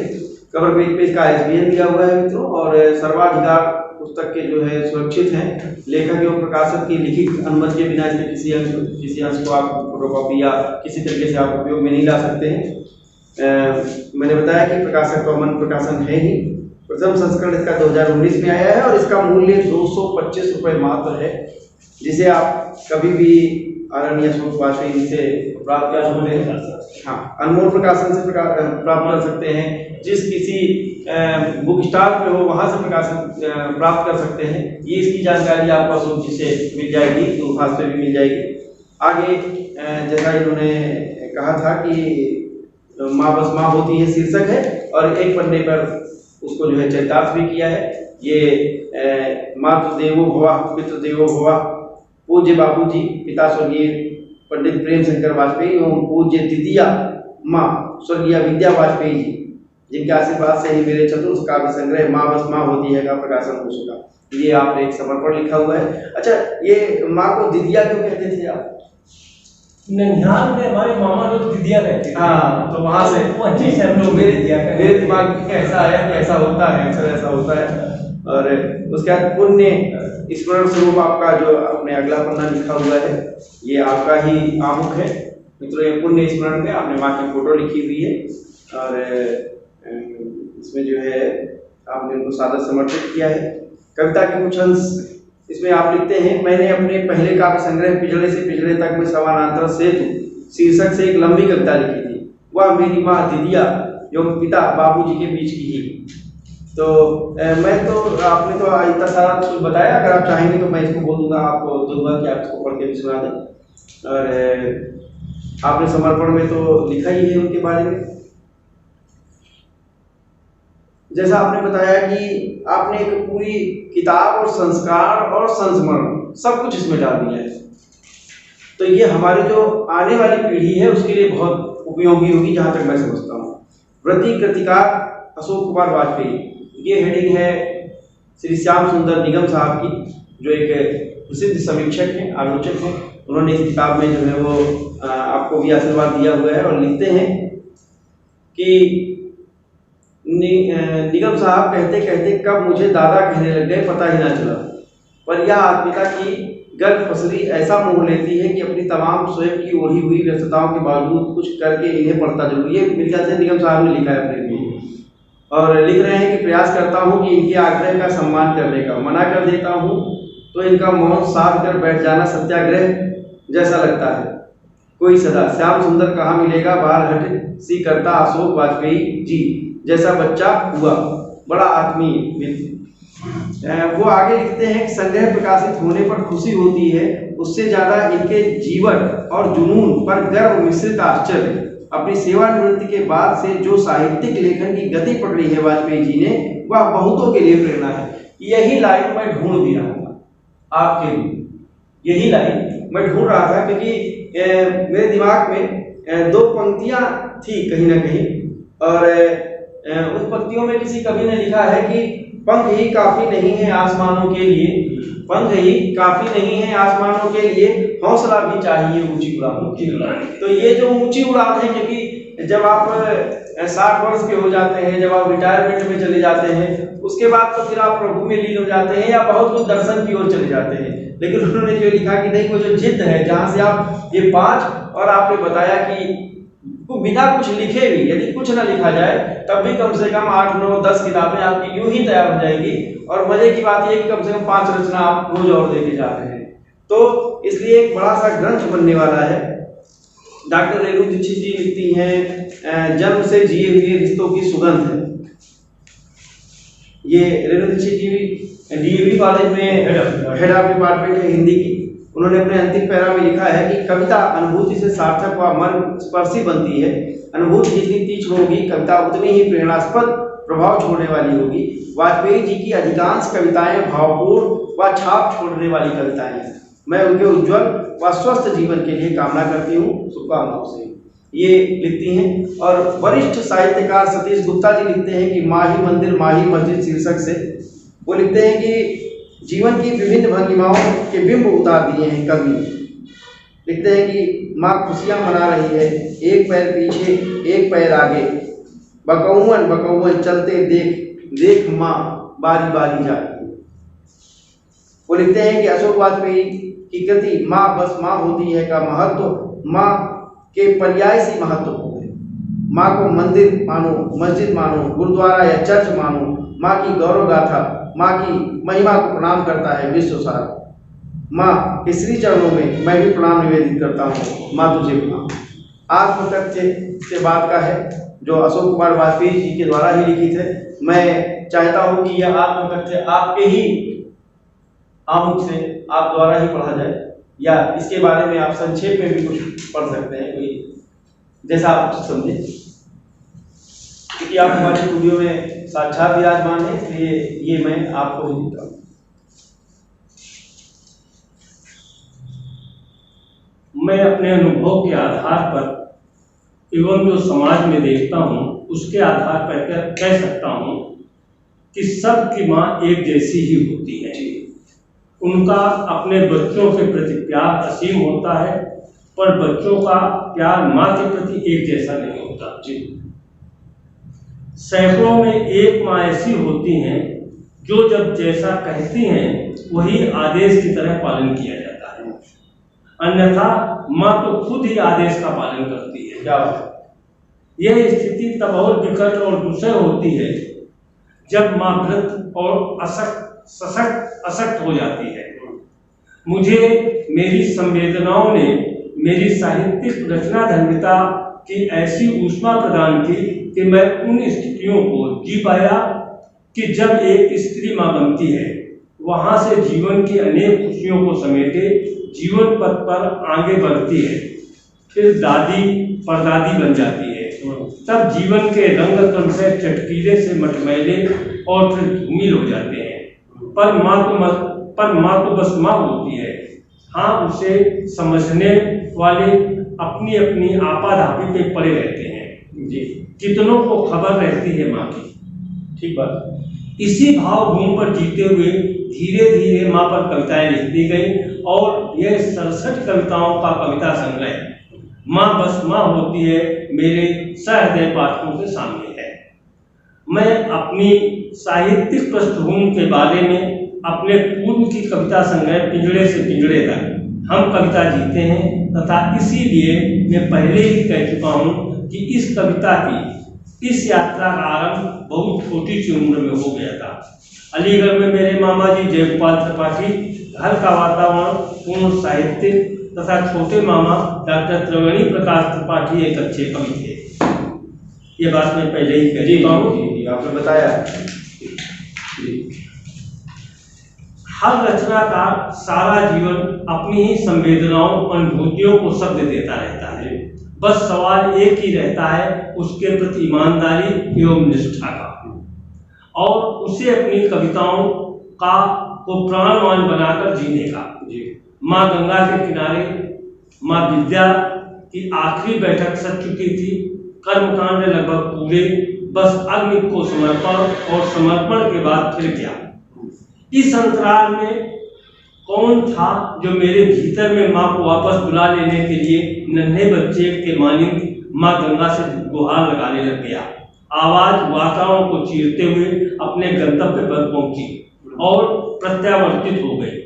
कवर पेज पे इसका ISBN दिया हुआ है मित्रों, और सर्वाधिकार पुस्तक के जो है सुरक्षित हैं। लेखक एवं प्रकाशक की लिखित अनुमति के बिना इसमें किसी अंश को आप फोटोकॉपी या किसी तरीके से आप उपयोग में नहीं ला सकते हैं। मैंने बताया कि प्रकाशक तो अमन प्रकाशन है ही। प्रथम संस्करण इसका 2019 में आया है और इसका मूल्य 225 रुपये मात्र है, जिसे आप कभी भी आदरणीय अशोक वाजपेयी से प्राप्त कर सकते हैं। हाँ, अनमोल प्रकाशन से प्राप्त कर सकते हैं। जिस किसी बुक स्टॉल पे हो वहाँ से प्रकाशन प्राप्त कर सकते हैं। ये इसकी जानकारी आपको अशोक जी से मिल जाएगी, दूरभाष पे भी मिल जाएगी। आगे जैसा इन्होंने कहा था कि माँ बस माँ होती है शीर्षक है, और एक पन्ने पर उसको जो है चरितार्थ भी किया है। ये मातृदेवो भव पितृदेवो भव, पूज्य बाबूजी पिता स्वर्गीय पंडित प्रेम शंकर वाजपेयी एवं पूज्य द्वितीया माँ स्वर्गीय विद्या वाजपेयी जी, जिनके आशीर्वाद से ही मेरे चतुर्थ काव्य संग्रह माँ बस माँ होती है का प्रकाशन हो चुका। ये आपने एक समर्पण लिखा हुआ है। अच्छा, ये माँ को दिदिया क्यों कहते थे आप? ननिहाल में हमारे मामा लोग दिदिया कहते थे। हाँ, तो वहाँ से वो अच्छी से हम लोग मेरे दिमाग में कैसा आया कि ऐसा होता है, अक्सर ऐसा होता है। और उसके बाद पुण्य स्मरण स्वरूप आपका जो अपने अगला पन्ना लिखा हुआ है, ये आपका ही आमुख है मित्रों। ये पुण्य स्मरण में आपने माँ की फोटो लिखी हुई है, और इसमें जो है आपने उनको सादर समर्पित किया है। कविता के कुछ अंश इसमें आप लिखते हैं, मैंने अपने पहले काव्य संग्रह पिछड़े से पिछड़े तक में समानांतर सेतु शीर्षक से एक लंबी कविता लिखी थी। वह मेरी माँ दिदिया एवं पिता बाबूजी के बीच की ही। तो मैं तो आपने तो इतना सारा कुछ बताया, अगर आप चाहेंगे तो मैं इसको बोल दूंगा, आपको दूंगा कि आप इसको पढ़ के भी सुना दें। और आपने समर्पण में तो लिखा ही है उनके बारे में। जैसा आपने बताया कि आपने एक पूरी किताब और संस्कार और संस्मरण सब कुछ इसमें डाल दिया है, तो ये हमारी जो आने वाली पीढ़ी है उसके लिए बहुत उपयोगी होगी, जहां तक मैं समझता हूँ। व्रती कृतिकार अशोक कुमार वाजपेयी, ये हेडिंग है श्री श्याम सुंदर निगम साहब की, जो एक प्रसिद्ध समीक्षक हैं, आलोचक हैं। उन्होंने इस किताब में जो है वो आपको भी आशीर्वाद दिया हुआ है, और लिखते हैं कि निगम साहब कहते कहते कब मुझे दादा कहने लग गए पता ही ना चला, पर यह आत्मीयता की गर्भ फसली ऐसा मोह लेती है कि अपनी तमाम स्वयं की ओढ़ी हुई व्यस्तताओं के बावजूद कुछ करके इन्हें पढ़ता जरूर। ये मेरे ख्याल से निगम साहब ने लिखा है अपने लिए, और लिख रहे हैं कि प्रयास करता हूँ कि इनके आग्रह का सम्मान करने का, मना कर देता हूँ तो इनका मौन साध कर बैठ जाना सत्याग्रह जैसा लगता है। कोई सदा श्याम सुंदर कहाँ मिलेगा, बाहर हट सी करता अशोक वाजपेयी जी जैसा बच्चा हुआ, बड़ा आत्मीय मित्र। वो आगे लिखते हैं कि संग्रह प्रकाशित होने पर खुशी होती है, उससे ज्यादा इनके जीवन और जुनून पर गर्व मिश्रित आश्चर्य। अपनी सेवानिवृत्ति के बाद से जो साहित्यिक लेखन की गति पकड़ी है वाजपेयी जी ने, वह बहुतों के लिए प्रेरणा है। यही लाइन मैं ढूंढ भी रहा था आपके लिए, यही लाइन मैं ढूंढ रहा था, क्योंकि मेरे दिमाग में दो पंक्तियां थी कहीं ना कहीं, और उन पंक्तियों में किसी कवि ने लिखा है कि पंख ही काफी नहीं है आसमानों के लिए, पंख ही काफी नहीं है आसमानों के लिए, हौसला भी चाहिए ऊंची उड़ानों की। तो ये जो ऊंची उड़ान है, क्योंकि जब आप 60 वर्ष के हो जाते हैं, जब आप रिटायरमेंट में चले जाते हैं, उसके बाद तो फिर आप प्रभु में लीन हो जाते हैं या बहुत कुछ दर्शन की ओर चले जाते हैं। लेकिन उन्होंने जो लिखा कि नहीं, वो जो जिद है, जहां से आप ये 5, और आपने बताया कि बिना कुछ लिखे भी, यदि कुछ ना लिखा जाए तब भी कम से कम 8, 9, 10 किताबें आपकी यूं ही तैयार हो जाएंगी। और मजे की बात यह कि कम से कम 5 रचना आप रोज और देके जा रहे हैं, तो इसलिए एक बड़ा सा ग्रंथ बनने वाला है। डॉक्टर रेणु दीक्षित जी लिखती हैं, जन्म से जिए हुए रिश्तों की सुगंध है। ये रेणु दीक्षित जी डीएवी कॉलेज में हेड ऑफ डिपार्टमेंट है हिंदी की। उन्होंने अपने अंतिम पैरा में लिखा है कि कविता अनुभूति से सार्थक व मन स्पर्शी बनती है। अनुभूति जितनी तीक्ष्ण होगी, कविता उतनी ही प्रेरणास्पद प्रभाव छोड़ने वाली होगी। वाजपेयी जी की अधिकांश कविताएं भावपूर्ण व छाप छोड़ने वाली कविताएं हैं। मैं उनके उज्जवल व स्वस्थ जीवन के लिए कामना करती हूँ, शुभकामनाओं से, ये लिखती हैं। और वरिष्ठ साहित्यकार सतीश गुप्ता जी लिखते हैं कि माही मंदिर माही मस्जिद शीर्षक से वो लिखते हैं कि जीवन की विभिन्न भंगिमाओं के बिंब उतार दिए हैं कवि। लिखते हैं कि माँ खुशियाँ मना रही है, एक पैर पीछे एक पैर आगे, बकौवन बकौवन चलते देख देख माँ बारी बारी जाती। वो लिखते हैं कि अशोक वाजपेयी की कृति माँ बस माँ होती है का महत्व माँ के पर्याय से महत्व है। माँ को मंदिर मानो, मस्जिद मानो, गुरुद्वारा या चर्च मानो, माँ की गौरव गाथा, माँ की महिमा को प्रणाम करता है विश्व सारा। माँ के श्री चरणों में मैं भी प्रणाम निवेदित करता हूँ, माँ तुझे प्रणाम। आत्मकथ्य से बात का है जो अशोक कुमार वाजपेयी जी के द्वारा ही लिखित है। मैं चाहता हूँ कि यह आत्मकथ्य आपके ही आमुख से आप द्वारा ही पढ़ा जाए, या इसके बारे में आप संक्षेप में भी कुछ पढ़ सकते हैं, कोई जैसा आप समझे, क्योंकि आप हमारे स्टूडियो में साक्षात विराजमान है, इसलिए ये मैं आपको ही देता हूँ। मैं अपने अनुभव के आधार पर एवं जो समाज में देखता हूँ उसके आधार पर कह सकता हूँ कि सबकी माँ एक जैसी ही होती है। उनका अपने बच्चों के प्रति प्यार असीम होता है, पर बच्चों का प्यार माँ के प्रति एक जैसा नहीं होता। सैकड़ों में एक माँ ऐसी होती हैं जो जब जैसा कहती हैं वही आदेश की तरह पालन किया जाता है, अन्यथा माँ तो खुद ही आदेश का पालन करती है। क्या यह स्थिति तब और विकट और दुस्सह होती है जब माँ वृद्ध और अशक्त हो जाती है। मुझे मेरी संवेदनाओं ने मेरी साहित्यिक रचना धन्यता की ऐसी ऊष्मा प्रदान की कि मैं उन स्थितियों को जी पाया कि जब एक स्त्री माँ बनती है, वहां से जीवन की अनेक खुशियों को समेटे जीवन पथ पर आगे बढ़ती है, फिर दादी परदादी बन जाती है, तब जीवन के रंग तन से चटकीले से मटमैले और फिर धूमिल हो जाते हैं। पर माँ तो बस माँ होती है। हाँ, उसे समझने वाले अपनी अपनी आपाधापी पे पड़े रहते हैं। जी, कितनों को खबर रहती है माँ की। ठीक बात। इसी भाव भूमि पर जीते हुए धीरे धीरे माँ पर कविताएं लिखती गई और यह 67 कविताओं का कविता संग्रह माँ बस माँ होती है मेरे सहृदय पाठकों के सामने है। मैं अपनी साहित्यिक पृष्ठभूमि के बारे में अपने पूर्व की कविता संग्रह पिंजड़े से पिंजड़े तक हम कविता जीते हैं, तथा इसीलिए मैं पहले ही कह चुका हूँ कि इस कविता की इस यात्रा का आरंभ बहुत छोटी सी उम्र में हो गया था। अलीगढ़ में मेरे मामा जी जयगोपाल त्रिपाठी, घर का वातावरण पूर्ण साहित्य तथा छोटे मामा डॉक्टर त्रिवेणी प्रकाश त्रिपाठी एक अच्छे कवि थे। ये बात मैं पहले ही कह चुका हूँ, आपने बताया। हर रचनाकार सारा जीवन अपनी ही संवेदनाओं अनुभूतियों को शब्द देता रहता है। बस सवाल एक ही रहता है उसके प्रति ईमानदारी एवं निष्ठा का, और उसे अपनी कविताओं का को प्राणवान बनाकर जीने का। माँ गंगा के किनारे माँ विद्या की आखिरी बैठक सज चुकी थी। कर्मकांड लगभग पूरे, बस अग्नि को समर्पण, और समर्पण के बाद फिर क्या। इस अंतराल में कौन था जो मेरे भीतर में माँ को वापस बुला लेने के लिए नन्हे बच्चे के मानिंद माँ गंगा से गुहार लगाने लग गया। आवाज वातावरण को चीरते हुए अपने गंतव्य पर पहुंची और प्रत्यावर्तित हो गई।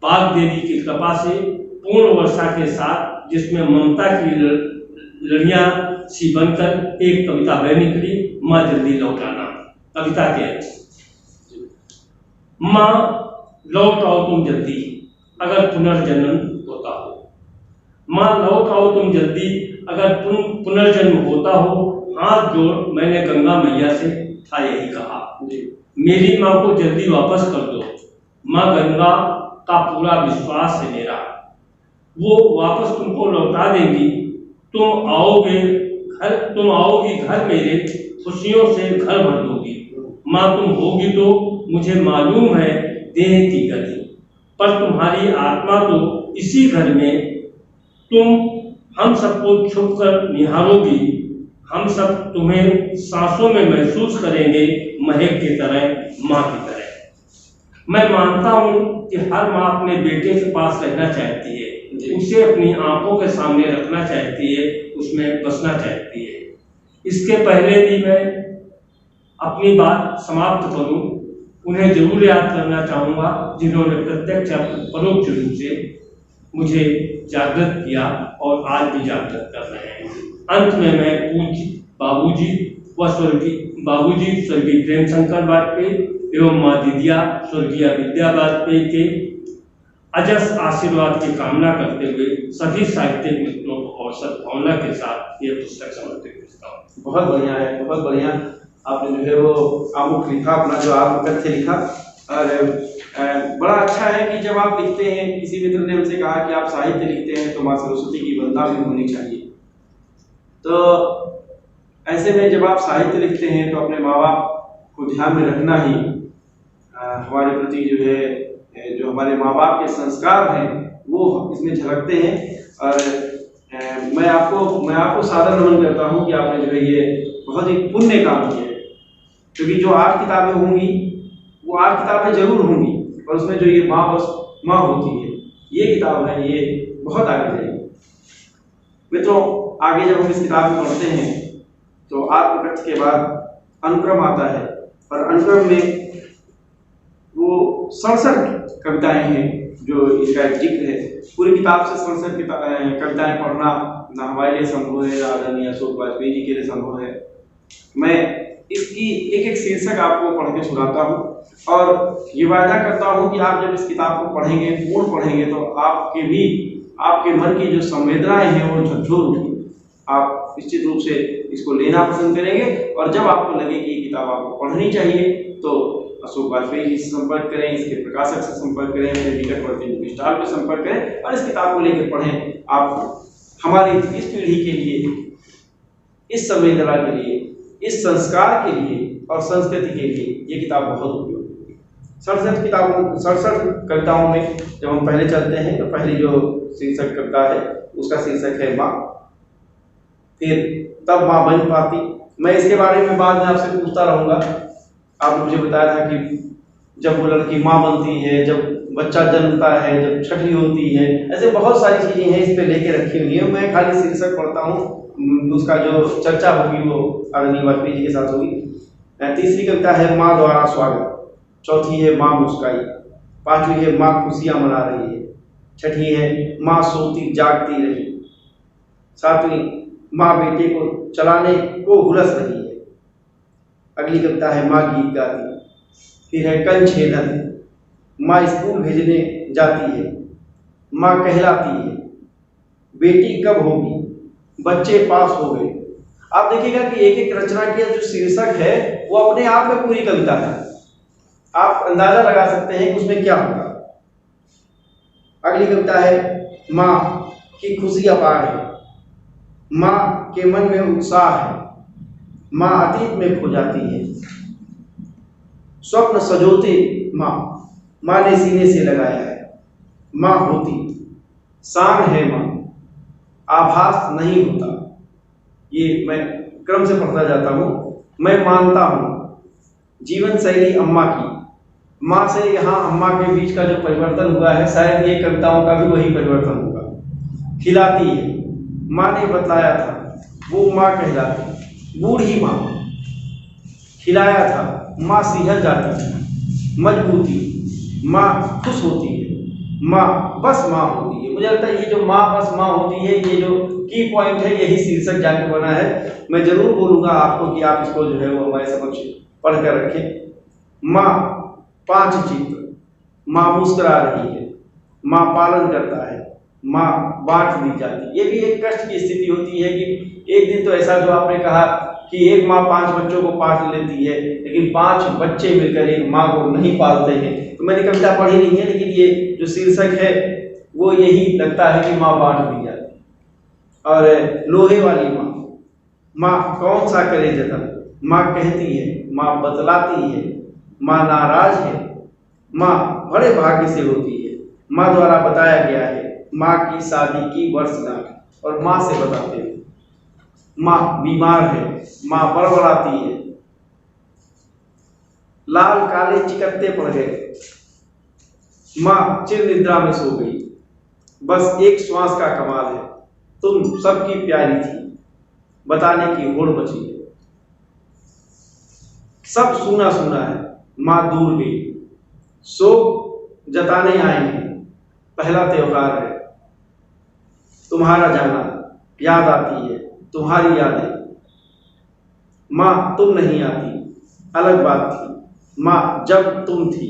बाग देवी की कृपा से पूर्ण वर्षा के साथ, जिसमें ममता की लड़ियां सी बनकर एक कविता बह निकली, माँ जल्दी लौट आना। कविता के माँ लौट आओ तुम जल्दी अगर पुनर्जन्म होता हो। माँ लौट आओ तुम जल्दी अगर पुनर्जन्म होता हो। हाथ जोड़ मैंने गंगा मैया से था यही कहा, मेरी माँ को जल्दी वापस कर दो। माँ गंगा का पूरा विश्वास है मेरा, वो वापस तुमको लौटा देंगी। तुम आओगी घर मेरे, खुशियों से घर भर दोगी। माँ तुम होगी तो मुझे मालूम है देह की गति, पर तुम्हारी आत्मा तो इसी घर में, तुम हम सबको छुप कर निहारोगी, हम सब तुम्हें सांसों में महसूस करेंगे महक की तरह, माँ की तरह। मैं मानता हूँ कि हर माँ अपने बेटे के पास रहना चाहती है, उसे अपनी आंखों के सामने रखना चाहती है, उसमें बसना चाहती है। इसके पहले भी मैं अपनी बात समाप्त करूं, उन्हें जरूर याद करना चाहूँगा जिन्होंने प्रत्यक्ष या परोक्ष रूप से मुझे जागृत किया और आज भी जागृत कर रहे हैं। अंत में मैं पूज्य बाबूजी स्वर्गीय प्रेम शंकर वाजपेयी एवं माँ दिदिया स्वर्गीय विद्या वाजपेयी के अजस आशीर्वाद की कामना करते हुए सभी साहित्यिक मित्रों और सद्भावना के साथ ये पुस्तक समर्पित करता हूँ। बहुत बढ़िया है, बहुत बढ़िया। आपने जो है वो आमुख लिखा, अपना जो आत्मकथ्य लिखा, और बड़ा अच्छा है कि जब आप लिखते हैं, किसी मित्र ने हमसे कहा कि आप साहित्य लिखते हैं तो माँ सरस्वती की वंदना भी होनी चाहिए। तो ऐसे में जब आप साहित्य लिखते हैं तो अपने माँ बाप को ध्यान में रखना ही हमारे प्रति जो है, जो हमारे माँ बाप के संस्कार हैं वो इसमें झलकते हैं। और मैं आपको सादर नमन करता हूँ कि आपने जो है ये बहुत ही पुण्य काम किया है, क्योंकि जो 8 किताबें होंगी वो 8 किताबें जरूर होंगी, और उसमें जो ये माँ होती है, ये किताब है, ये बहुत आगे जाएगी। मित्रों, आगे जब हम इस किताब में पढ़ते हैं तो आत्मकथ्य के बाद अनुक्रम आता है, और अनुक्रम में वो 67 कविताएं हैं जो इसका एक जिक्र है। पूरी किताब से 67 कविताएं पढ़ना ना हमारे लिए संभव है, आदरणीय अशोक वाजपेयी जी के लिए संभव है। मैं इसकी एक एक शीर्षक आपको पढ़ के सुनाता हूँ, और ये वायदा करता हूँ कि आप जब इस किताब को पढ़ेंगे, पूर्ण पढ़ेंगे, तो आपके मन की जो संवेदनाएं हैं वो झकझोर उठेंगी। आप निश्चित रूप से इसको लेना पसंद करेंगे, और जब आपको लगे कि ये किताब आपको पढ़नी चाहिए तो अशोक वाजपेयी जी से संपर्क करें, इसके प्रकाशक से संपर्क करें, मेरे निकटवर्ती बुक स्टॉल पर संपर्क करें और इस किताब को लेकर पढ़ें। आप हमारी इस पीढ़ी के लिए, इस संवेदना के लिए, इस संस्कार के लिए और संस्कृति के लिए ये किताब बहुत उपयोगी है। 67 कविताओं में जब हम पहले चलते हैं तो पहली जो शीर्षक कविता है उसका शीर्षक है माँ। फिर तब माँ बन पाती। मैं इसके बारे में बाद में आपसे पूछता रहूँगा। आपने मुझे बताया था कि जब वो लड़की माँ बनती है, जब बच्चा जन्मता है, जब छठी होती है, ऐसे बहुत सारी चीज़ें हैं इस पे लेके रखी हुई है। मैं खाली शीर्षक पढ़ता हूँ, उसका जो चर्चा होगी वो आदरणीय वाजपेयी जी के साथ होगी। तीसरी कविता है माँ द्वारा स्वागत, चौथी है माँ मुस्काई, पांचवी है माँ खुशियाँ मना रही है, छठी है माँ सोती जागती रही, सातवीं माँ बेटे को चलाने को हुलस रही है, अगली कविता है माँ गीत गाती, फिर है कंठ छेदन, माँ स्कूल भेजने जाती है, माँ कहलाती है, बेटी कब होगी, बच्चे पास हो गए। आप देखिएगा कि एक एक रचना की जो शीर्षक है वो अपने आप में पूरी कविता है। आप अंदाजा लगा सकते हैं कि उसमें क्या होगा। अगली कविता है माँ की खुशी अपार है, माँ के मन में उत्साह है, माँ अतीत में खो जाती है, स्वप्न सजोते माँ ने सीने से लगाया है, माँ होती शान है माँ, आभास नहीं होता। ये मैं क्रम से पढ़ता जाता हूँ। मैं मानता हूँ जीवन शैली अम्मा की, माँ से यहाँ अम्मा के बीच का जो परिवर्तन हुआ है शायद ये कविताओं का भी वही परिवर्तन होगा। खिलाती है, माँ ने बतलाया था वो माँ कहलाती, बूढ़ी माँ खिलाया था, माँ सिहर जाती है, मजबूती माँ खुश होती है, माँ बस माँ होती है। मुझे लगता है ये जो माँ बस माँ होती है, ये जो की पॉइंट है, यही शीर्षक जाके बना है। मैं जरूर बोलूँगा आपको कि आप इसको जो है वो हमारे समक्ष पढ़ कर रखें। माँ 5 चित्र, माँ मुस्कुरा रही है, माँ पालन करता है, माँ बांट दी जाती है। ये भी एक कष्ट की स्थिति होती है कि एक दिन तो ऐसा जो आपने कहा कि एक माँ 5 बच्चों को पाल लेती है, लेकिन 5 बच्चे मिलकर एक माँ को नहीं पालते हैं। तो मैंने कविता पढ़ी नहीं है, लेकिन ये जो शीर्षक है वो यही लगता है कि माँ बांट दी जाती है। और लोहे वाली माँ कौन सा करे जतन, माँ कहती है, माँ बतलाती है, माँ नाराज है, माँ बड़े भाग्य से होती है। माँ द्वारा बताया गया है माँ की शादी की वर्षगांठ और माँ से बताते हैं। माँ बीमार है, माँ बड़बड़ाती है, लाल काले चिकत्ते पड़ गए, माँ चिर निद्रा में सो गई, बस एक श्वास का कमाल है, तुम सबकी प्यारी थी, बताने की होड़ बची है। सब सुना सुना है, माँ दूर गई, शोक जताने आए हैं, पहला त्योहार है, तुम्हारा जाना याद आती है, तुम्हारी यादें, माँ तुम नहीं आती अलग बात थी, माँ जब तुम थी,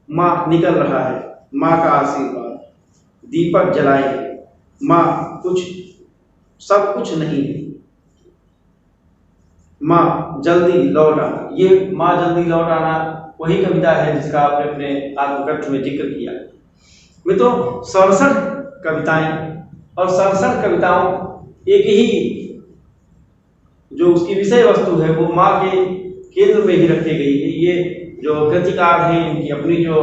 माँ निकल रहा है, माँ का आशीर्वाद, दीपक जलाएंगे, माँ कुछ सब कुछ नहीं है, माँ जल्दी लौट आना। ये माँ जल्दी लौट आना वही कविता है जिसका आपने अपने आत्मकथन में जिक्र किया। मित्रों, 67 कविताएं और 67 कविताओं एक ही जो उसकी विषय वस्तु है वो माँ के केंद्र में ही रखी गई है। ये जो कृतिकार हैं इनकी अपनी जो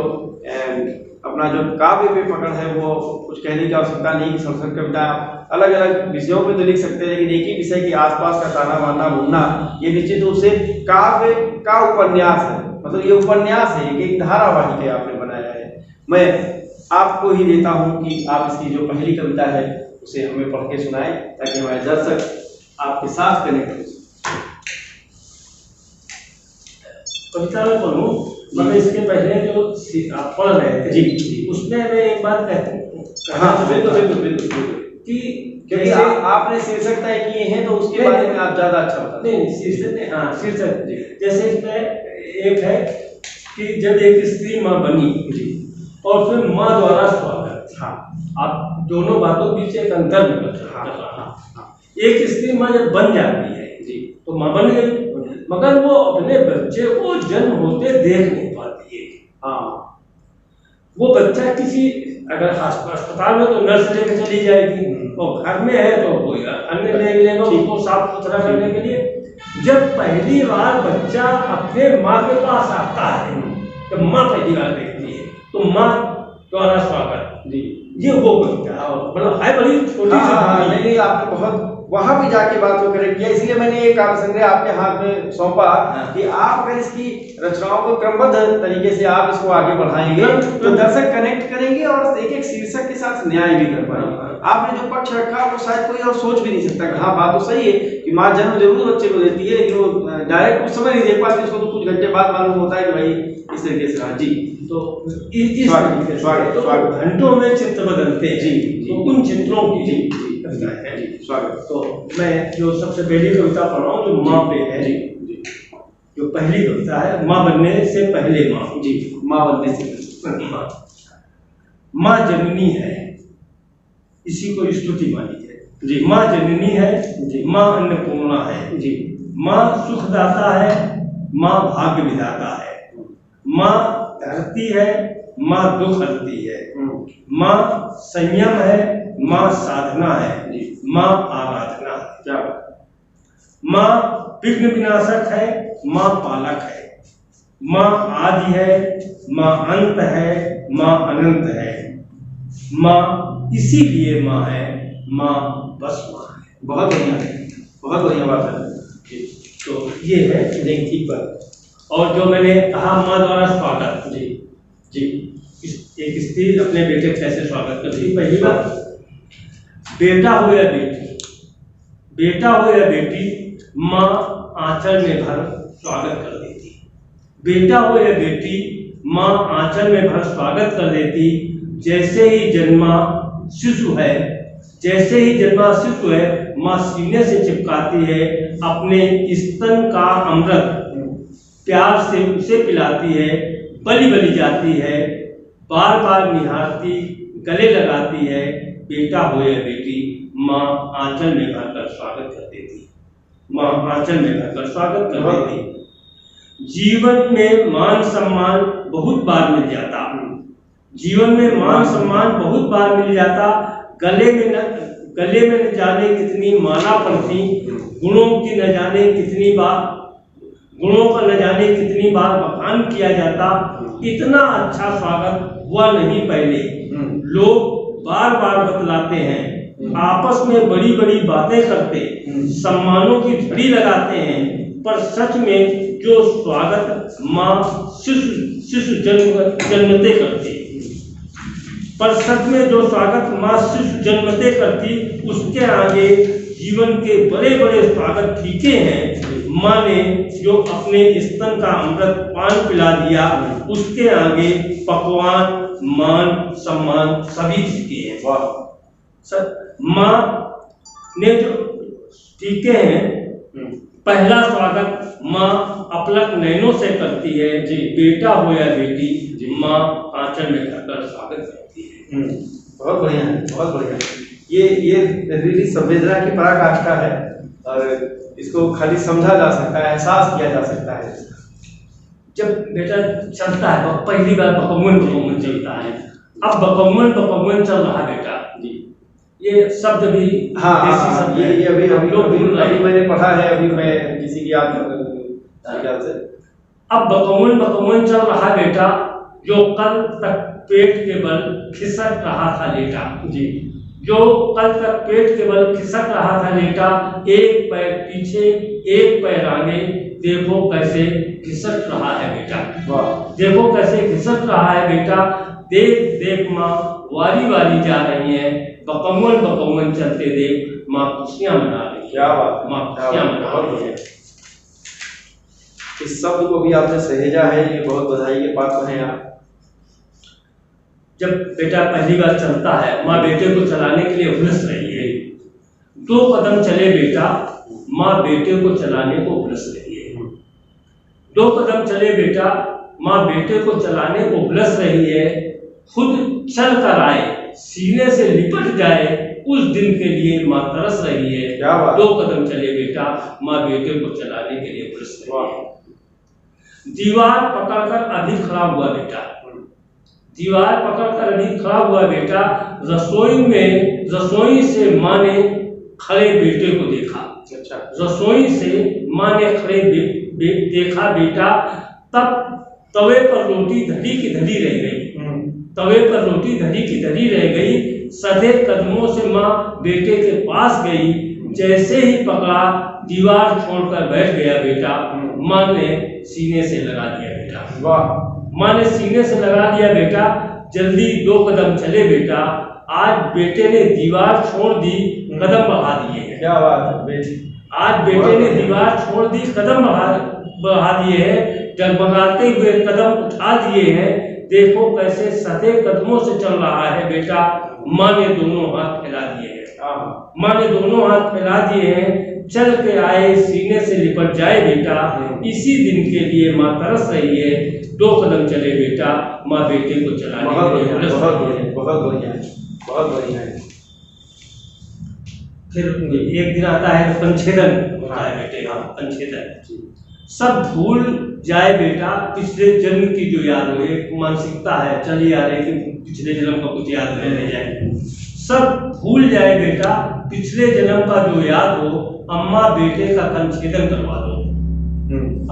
अपना जो काव्य पे पकड़ है वो कुछ कहने की आवश्यकता नहीं कि 67 कविता अलग अलग विषयों पे तो लिख सकते हैं, लेकिन एक ही विषय के आसपास का ताना बाना बुनना ये निश्चित रूप से काव्य का उपन्यास है। मतलब ये उपन्यास है, एक धारावाहिक है आपने बनाया है। मैं आपको ही देता हूँ कि आप इसकी जो पहली कविता है उसे हमें पढ़ के सुनाएं ताकि हमारे दर्शक आपके साथ कनेक्ट हो सके। कविता में पढ़ूं, मतलब इसके पहले जो आप पढ़ रहे थे जी उसमें मैं एक बात कहता हूँ क्योंकि आपने शीर्षक तय किए हैं तो उसके बारे में आप ज्यादा अच्छा बता। नहीं शीर्षक, हाँ शीर्षक जैसे इसमें एक है कि जब एक स्त्री माँ बनी जी और फिर माँ द्वारा स्वागत। हाँ, आप दोनों बातों के बीच एक अंतर में एक स्त्री माँ जब बन जाती है जी तो माँ बन गई, मगर वो अपने बच्चे को जन्म होते देख नहीं पाती है। हाँ, वो बच्चा किसी अगर अस्पताल में तो नर्स लेकर चली जाएगी और घर में है तो कोई अन्य ले लेगा उसको साफ सुथरा करने के लिए। जब पहली बार बच्चा अपने माँ के पास आता है, जब माँ पहली बार देखती है तो माँ द्वारा स्वागत जी, ये वो कविता मतलब है बड़ी छोटी सी। नहीं आपने बहुत वहां भी जाके बात को करेक्ट किया, इसलिए मैंने एक काव्य संग्रह आपके हाथ में सौंपा कि आप अगर इसकी रचनाओं को क्रमबद्ध तरीके से आप इसको आगे बढ़ाएंगे तो दर्शक कनेक्ट करेंगे और एक एक शीर्षक के साथ न्याय भी कर पाएंगे। आपने जो पक्ष रखा वो शायद कोई और सोच भी नहीं सकता। हाँ, बात तो सही है कि माँ जन्म जरूर बच्चे को देती है, लेकिन वो डायरेक्ट उस समय नहीं देख पाती, उसको तो कुछ घंटे बाद मालूम होता है कि भाई इस तरीके से। हाँ जी, तो इस घंटों में चित्र बदलते हैं जी, तो उन चित्रों की जी कविता है जी। स्वागत। तो मैं जो सबसे पहली कविता पढ़ रहा हूँ जो माँ पे है जी, जो पहली कविता है माँ बनने से पहले माँ जी, माँ बनने से पहले माँ जननी है, इसी को स्तुति मानी है जी। माँ जननी है जी, माँ अन्नपूर्णा है जी, माँ सुखदाता है, माँ भाग्य विधाता है, माँ धरती है, माँ दुख हरती है, माँ संयम है, माँ साधना है, माँ आराधना है। क्या माँ विघ्न विनाशक है, माँ पालक है, माँ आदि है, माँ अंत है, माँ अनंत है, माँ इसीलिए माँ है, माँ बस माँ है। बहुत बढ़िया, बहुत बढ़िया बात है। तो ये है ठीक पर। और जो मैंने कहा माँ द्वारा स्वागत जी जी, एक स्त्री अपने बेटे कैसे स्वागत करती है। पहली बात, बेटा हो या बेटी, बेटा हो या बेटी, माँ आंचल में भर स्वागत कर देती। बेटा हो या बेटी, माँ आंचल में भर स्वागत कर देती। जैसे ही जन्मा शिशु है, जैसे ही जन्मा शिशु है, माँ सीने से चिपकाती है, अपने स्तन का अमृत प्यार से उसे पिलाती है, बलि बलि जाती है, बार बार निहारती, गले लगाती है। बेटा हो या बेटी, माँ आंचल में भरकर स्वागत कर देती, माँ आंचल में भरकर स्वागत कर देती। जीवन में मान सम्मान बहुत बार मिल जाता, जीवन में मान सम्मान बहुत बार मिल जाता। गले में न जाने कितनी माला पड़ती, गुणों की न जाने कितनी बार गुणों का न जाने कितनी बार बखान किया जाता, इतना अच्छा स्वागत हुआ नहीं पहले। लोग बार बार बतलाते हैं, आपस में बड़ी बड़ी बातें करते, सम्मानों की झड़ी लगाते हैं, पर सच में जो स्वागत माँ शिशु जन्मते करती, पर सच में जो स्वागत माँ शिशु जन्मते करती, उसके आगे जीवन के बड़े बड़े स्वागत फीके हैं। माँ ने जो अपने स्तन का अमृत पान पिला दिया, उसके आगे पकवान, मान, सम्मान सभी फीके हैं। वाह सर, माँ ने जो फीके हैं, पहला स्वागत माँ अपलक नैनों से करती है, जी बेटा हो या बेटी, माँ आंचल में रखकर स्वागत करती है। बहुत बढ़िया है, बहुत बढ़िया। ये रियली संवेदना की पराकाष्ठा है और इसको खाली समझा जा सकता है, एहसास किया जा सकता है। जब बेटा चलता है, पहली बार बकौवन चलता है, अब बकौवन चल रहा है बेटा जी, ये शब्द भी हाँ, ये अभी मैंने पढ़ा है, अभी मैं किसी की याद से। अब बकौवन चल रहा है बेटा, जो कल तक पेट के बल खिसक रहा था लेटा जी, जो कल तक पेट के बल खिसक रहा था लेटा, एक पैर पीछे एक पैर आगे, देखो कैसे खिसक रहा है बेटा, देखो कैसे खिसक रहा है बेटा, देख देख माँ वारी वारी जा रही है, बकौवन चलते देख माँ खुशियां मना रही है। क्या बात, माँ खुशियां मना रही है। इस शब्द को भी आपने सहेजा है, ये बहुत बधाई के पात्र हैं आप। जब बेटा पहली बार चलता है, माँ बेटे को चलाने के लिए उलझ रही है, 2 कदम चले बेटा, माँ बेटे को चलाने को उलझ रही है, 2 कदम चले बेटा, माँ बेटे को चलाने को उलझ रही है, खुद चल कर आए, सीने से लिपट जाए, उस दिन के लिए माँ तरस रही है। 2 कदम चले बेटा, माँ बेटे को चलाने के लिए उलझ रही है। दीवार पकड़कर अभी खड़ा हुआ बेटा, दीवार पकड़कर अभी खड़ा हुआ बेटा, रसोई से माँ ने खड़े बेटे को देखा। अच्छा, रसोई से माँ ने खड़े देखा बेटा, तब तवे पर रोटी धरी की धरी रह गई, तवे पर रोटी धरी की धरी रह गई। सधे कदमों से माँ बेटे के पास गई, जैसे ही पकड़ा दीवार छोड़कर बैठ गया बेटा, माँ ने सीने से लगा दिया बेटा। वाह, माँ ने सीने से लगा दिया बेटा, जल्दी 2 कदम चले बेटा, आज बेटे ने दीवार छोड़ दी, कदम बढ़ा दिए हैं। क्या बात है बेटी, आज बेटे ने दीवार छोड़ दी, कदम बढ़ा दिए हैं, डगमगाते हुए कदम उठा दिए हैं, देखो कैसे सधे कदमों से चल रहा है बेटा, माँ ने दोनों हाथ फैला दिए हैं, माँ ने दोनों हाथ फैला दिए हैं, चल के आए सीने से लिपट जाए बेटा, इसी दिन के लिए माँ तरस रही है, 2 कदम चले बेटा, माँ बेटे को चलाने के लिए बहुत बढ़िया है। फिर एक दिन आता है तो पंछेदन होता है बेटे, पंछेदन। सब भूल जाए बेटा, पिछले जन्म की जो याद हो, एक मानसिकता है चली आ रही कि पिछले जन्म का कुछ याद रह जाए, सब भूल जाए बेटा, पिछले जन्म का जो याद हो, अम्मा बेटे का कंछेदन करवा दो।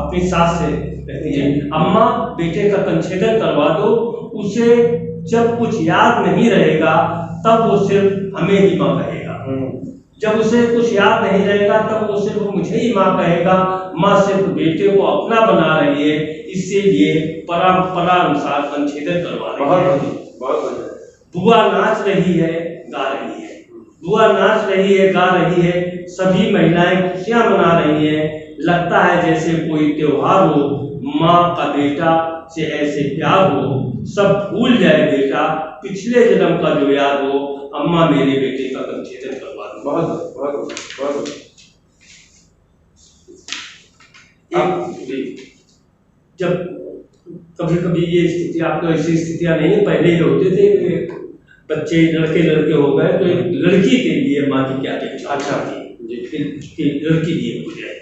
अपनी सास से कहती है, अम्मा बेटे का कंछेदन करवा दो, उसे जब कुछ याद नहीं रहेगा तब वो सिर्फ हमें ही माँ कहेगा, जब उसे कुछ याद नहीं रहेगा तब वो सिर्फ मुझे ही माँ कहेगा, माँ सिर्फ बेटे को अपना बना रही है, इसीलिए परंपरा अनुसार कंछेदन करवा रही है। बुआ नाच रही है, गा रही है, बुआ नाच रही है, गा रही है, सभी महिलाएं खुशियां मना रही हैं, लगता है जैसे कोई त्योहार हो, माँ का बेटा से ऐसे प्यार हो, सब भूल जाए बेटा, पिछले जन्म का जो याद हो, अम्मा मेरे बेटे का कंछेदन करवा दो। बहुत जब कभी कभी ये स्थिति, आपको ऐसी स्थितियां नहीं, पहले ही होते थे, बच्चे लड़के हो गए तो एक लड़की के लिए माँ की क्या इच्छा थी, लड़की लिए हो जाए,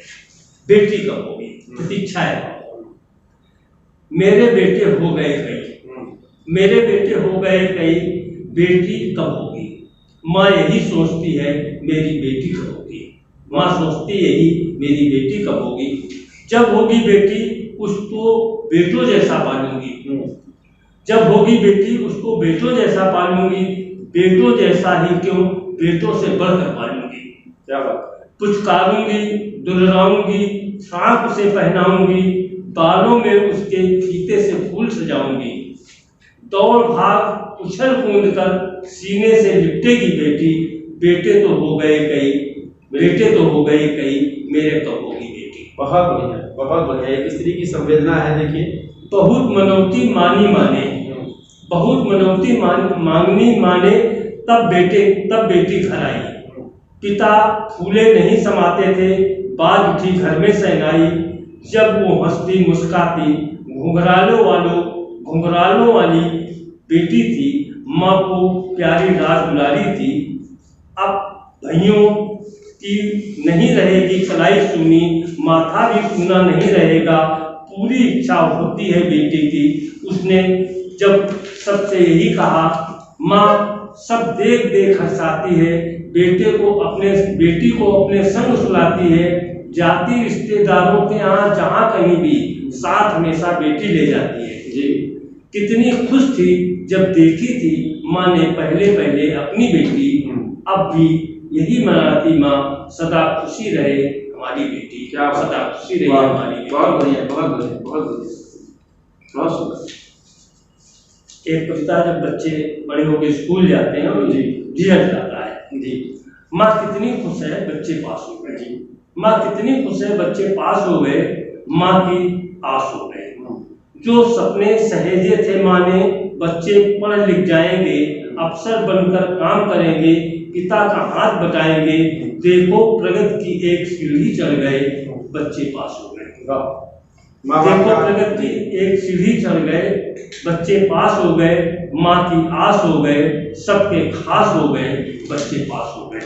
बेटी कब होगी, प्रतीक्षा है। मेरे बेटे हो गए कई, मेरे बेटे हो गए कई, बेटी कब होगी, माँ यही सोचती है मेरी बेटी कब होगी, माँ सोचती यही मेरी बेटी कब होगी। जब होगी बेटी उसको बेटों जैसा पालूंगी, जब होगी बेटी उसको बेटों जैसा पालूंगी, बेटों जैसा ही क्यों बेटों से बढ़कर पालूंगी। क्या बात। पुचकारूंगी, दुलराऊंगी, फ्रॉक उसे पहनाऊंगी, बालों में उसके फीते से फूल सजाऊंगी। दौड़ भाग उछल कूद कर सीने से लिपटेगी बेटी, बेटे तो हो गए कई, बेटे तो हो गए कई, मेरे तो होगी बेटी। बहुत बढ़िया, बहुत बढ़िया। एक स्त्री की संवेदना है। देखिए, बहुत मनौती मानी माने, बहुत मनौती मांगनी माने, तब बेटी घर आई। पिता फूले नहीं समाते थे, बाज उठी घर में सहनाई। जब वो हंसती मुस्काती घुंघरालों वाली बेटी थी, माँ को प्यारी राज दुलारी थी। अब भैयों की नहीं रहेगी कलाई सुनी, माथा भी सूना नहीं रहेगा, पूरी इच्छा होती है बेटी की। उसने जब सबसे यही कहा, माँ सब देख देख हंसाती है, बेटी को अपने संग सुलाती है, जाती रिश्तेदारों के यहाँ जहाँ कहीं भी साथ हमेशा बेटी ले जाती है। जी। कितनी खुश थी जब देखी थी माँ ने पहले पहले अपनी बेटी। अब भी यही मनाती माँ, सदा खुशी रहे हमारी बेटी, क्या सदा खुशी रहे हमारी बेटी। बहुत बढ़िया, बहुत बढ़िया, बहुत बढ़िया, बहुत सुंदर। एक कविता, जब बच्चे बड़े होकर स्कूल जाते हैं और रिजल्ट आता है जी, माँ कितनी खुश है बच्चे पास हो गए जी, माँ कितनी खुश है बच्चे पास हो गए, माँ की आस हो गए। जो सपने सहेजे थे माँ ने, बच्चे पढ़ लिख जाएंगे, अफसर बनकर काम करेंगे, पिता का हाथ बटाएंगे, देखो प्रगति की एक सीढ़ी चढ़ गए, बच्चे पास हो गए। देखो प्रगति की एक सीढ़ी चढ़ गए, बच्चे पास हो गए, माँ की आस हो गए, सबके खास हो गए, बच्चे पास हो गए।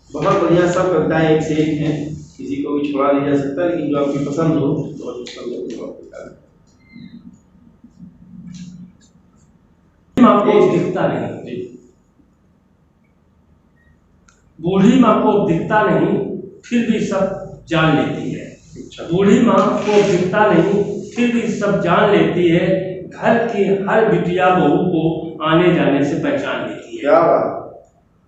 बहुत बढ़िया। सब कविताएं एक से एक हैं, किसी को भी छोड़ा नहीं जा सकता, लेकिन जो आपकी पसंद हो तो आपको दिखता नहीं, बूढ़ी माँ को दिखता नहीं, फिर भी सब जान लेती है। बूढ़ी माँ को दिखता नहीं, फिर भी सब जान लेती है, घर की हर बिटिया बहू को आने जाने से पहचान लेती है। क्या बात।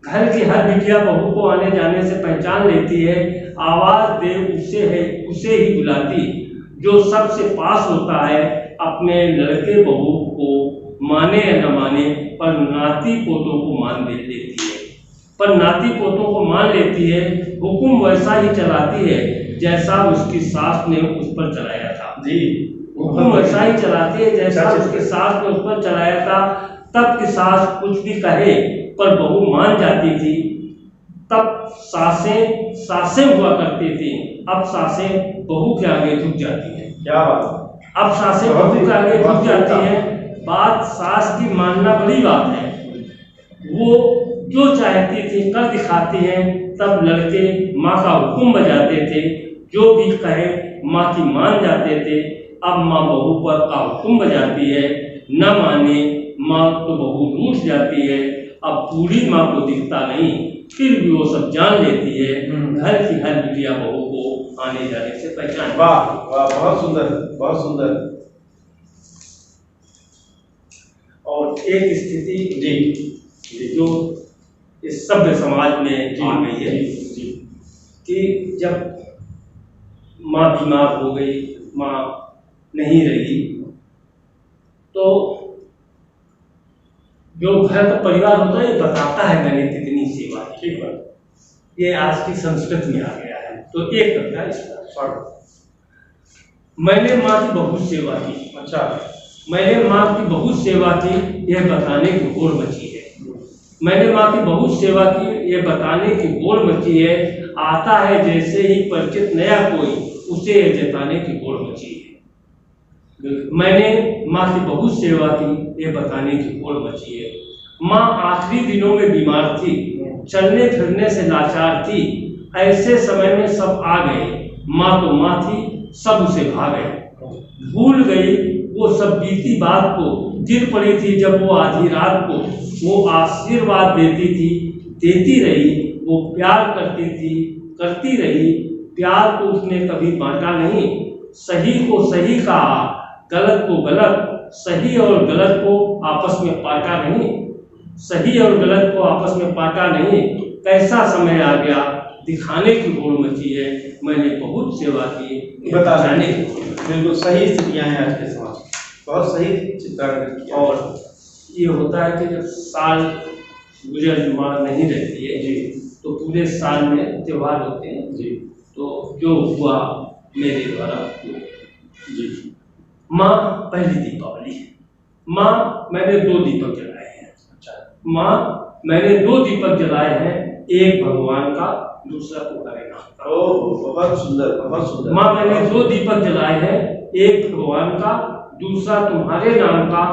घर की हर बिटिया बहू को आने जाने से पहचान लेती है, आवाज दे उसे ही बुलाती, जो सबसे पास होता है, अपने लड़के बहू को माने या न माने, पर नाती पोतों को मान लेती है, पर नाती पोतों को मान लेती है, हुक्म वैसा ही चलाती है जैसा उसकी सास ने उस पर चलाया था जी। हुक्म वैसा ही चलाती है जैसा उसकी सास ने उस पर चलाया था। तब की सास कुछ भी कहे पर बहू मान जाती थी। तब सासें हुआ करती थी, अब सासें बहू के आगे झुक जाती हैं। क्या बात। अब सासें बहू के आगे झुक जाती हैं। बात सास की मानना बड़ी बात है, वो जो चाहती थी कर दिखाती हैं। तब लड़के माँ का हुक्म बजाते थे, जो भी कहे माँ की मान जाते थे। अब माँ बहू पर का हुक्म बजाती है, न माने माँ तो बहू रूठ जाती है। अब बूढ़ी माँ को दिखता नहीं, फिर भी वो सब जान लेती है, घर की हर बिटिया बहू को आने जाने से पहचान। वाह वाह, बहुत सुंदर, बहुत सुंदर। और एक स्थिति जी जो इस सभ्य समाज में आ गई है कि जब माँ बीमार हो गई, माँ नहीं रही, तो जो घर का परिवार होता है ये बताता है मैंने कितनी सेवा की। ठीक है, ये आज की संस्कृति में आ गया है। तो एक कविता इसका, मैंने माँ की बहुत सेवा की। अच्छा। मैंने माँ की बहुत सेवा की, यह बताने की होड़ मची है। मैंने माँ की बहुत सेवा की, यह बताने की होड़ मची है। आता है जैसे ही परिचित नया कोई, उसे यह जताने की होड़ मची है। मैंने माँ की बहुत सेवा की, यह बताने की होड़ मची है। माँ आखिरी दिनों में बीमार थी, चलने फिरने से लाचार थी। ऐसे समय में सब आ गए, माँ तो माँ थी, सब उसे भा गए। भूल गई वो सब बीती बात को, गिर पड़ी थी जब वो आधी रात को। वो आशीर्वाद देती थी, देती रही, वो प्यार करती थी, करती रही। प्यार को उसने कभी बांटा नहीं, सही को सही कहा, गलत को गलत, सही और गलत को आपस में बांटा नहीं, सही और गलत को आपस में बांटा नहीं। कैसा समय आ गया, दिखाने की होड़ मची है, मैंने बहुत सेवा की, बताने बिल्कुल सही स्थितियां हैं आज के समाज में, बहुत सही चित्रांकन किया। और ये होता है कि जब साल गुजर जुमा नहीं रहती है जी, तो पूरे साल में त्योहार होते हैं जी, तो जो हुआ मेरे द्वारा हुआ। जी। माँ पहली दीपावली, माँ मैंने 2 दीपक जलाए हैं। अच्छा, माँ मैंने 2 दीपक जलाए हैं, एक भगवान का, दूसरा तुम्हारे नाम का। ओ बहुत सुंदर, बहुत सुंदर। माँ मैंने 2 दीपक जलाए हैं, एक भगवान का, दूसरा तुम्हारे नाम का।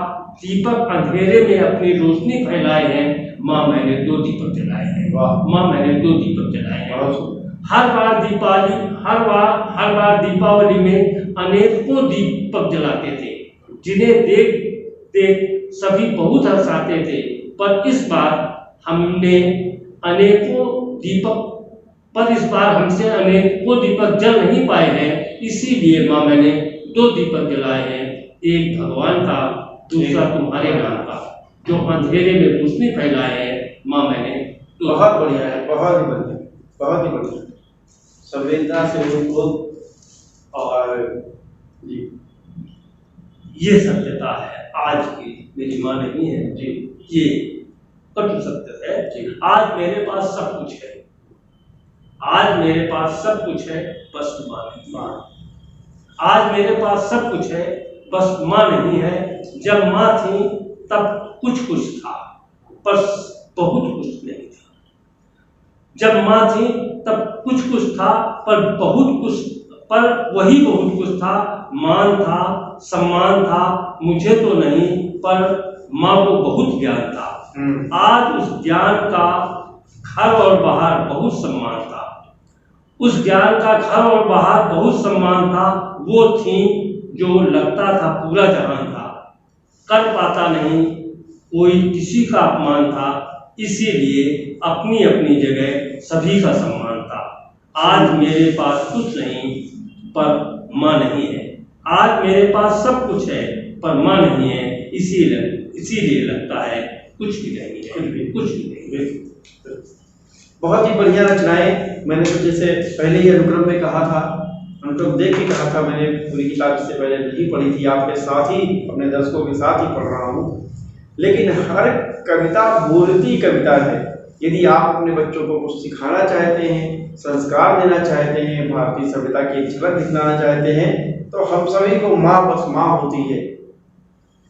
दीपक अंधेरे में अपनी रोशनी फैलाए हैं, माँ मैंने 2 दीपक जलाए हैं। वाह, माँ मैंने 2 दीपक जलाए हैं। बहुत सुंदर। हर बार दीपावली में अनेकों दीपक जलाते थे, जिन्हें देख देख सभी बहुत हंसाते थे। पर इस बार हमसे अनेकों दीपक जल नहीं पाए हैं, इसीलिए माँ मैंने 2 दीपक जलाए हैं, एक भगवान का, दूसरा तुम्हारे नाम का, जो अंधेरे में रोशनी फैलाए हैं। माँ मैंने बहुत बढ़िया है, बहुत ही बढ़िया, बहुत ही बढ़िया। संवेदना से युक्त और जी, ये सत्यता है आज की, मेरी माँ नहीं है जी, ये कटु सत्य है जी। आज मेरे पास सब कुछ है, आज मेरे पास सब कुछ है, बस माँ नहीं है। आज मेरे पास सब कुछ है, बस माँ नहीं है। जब माँ थी तब कुछ था, पर बहुत कुछ नहीं था। जब माँ थी तब कुछ था, पर वही बहुत कुछ था। मान था, सम्मान था, मुझे तो नहीं, पर माँ को बहुत ज्ञान था। आज उस ज्ञान का घर और बाहर बहुत सम्मान था। उस ज्ञान का घर और बाहर बहुत सम्मान था। वो थी जो लगता था पूरा जहान था, कर पाता नहीं कोई किसी का अपमान था, इसीलिए अपनी अपनी जगह सभी का सम्मान था। आज मेरे पास कुछ नहीं, पर माँ नहीं है। आज मेरे पास सब कुछ है, पर माँ नहीं है, इसीलिए लगता है कुछ भी नहीं है, कुछ भी नहीं। बहुत ही बढ़िया रचनाएं। मैंने तो जैसे पहले ही अनुक्रम में कहा था, अनुक्रम देख के कहा था, मैंने पूरी किताब इससे पहले नहीं पढ़ी थी, आपके साथ ही, अपने दर्शकों के साथ ही पढ़ रहा हूँ। लेकिन हर कविता बोलती कविता है। यदि आप अपने बच्चों को कुछ सिखाना चाहते हैं, संस्कार देना चाहते हैं, भारतीय सभ्यता की एक झलक दिखलाना चाहते हैं, तो हम सभी को माँ बस माँ होती है,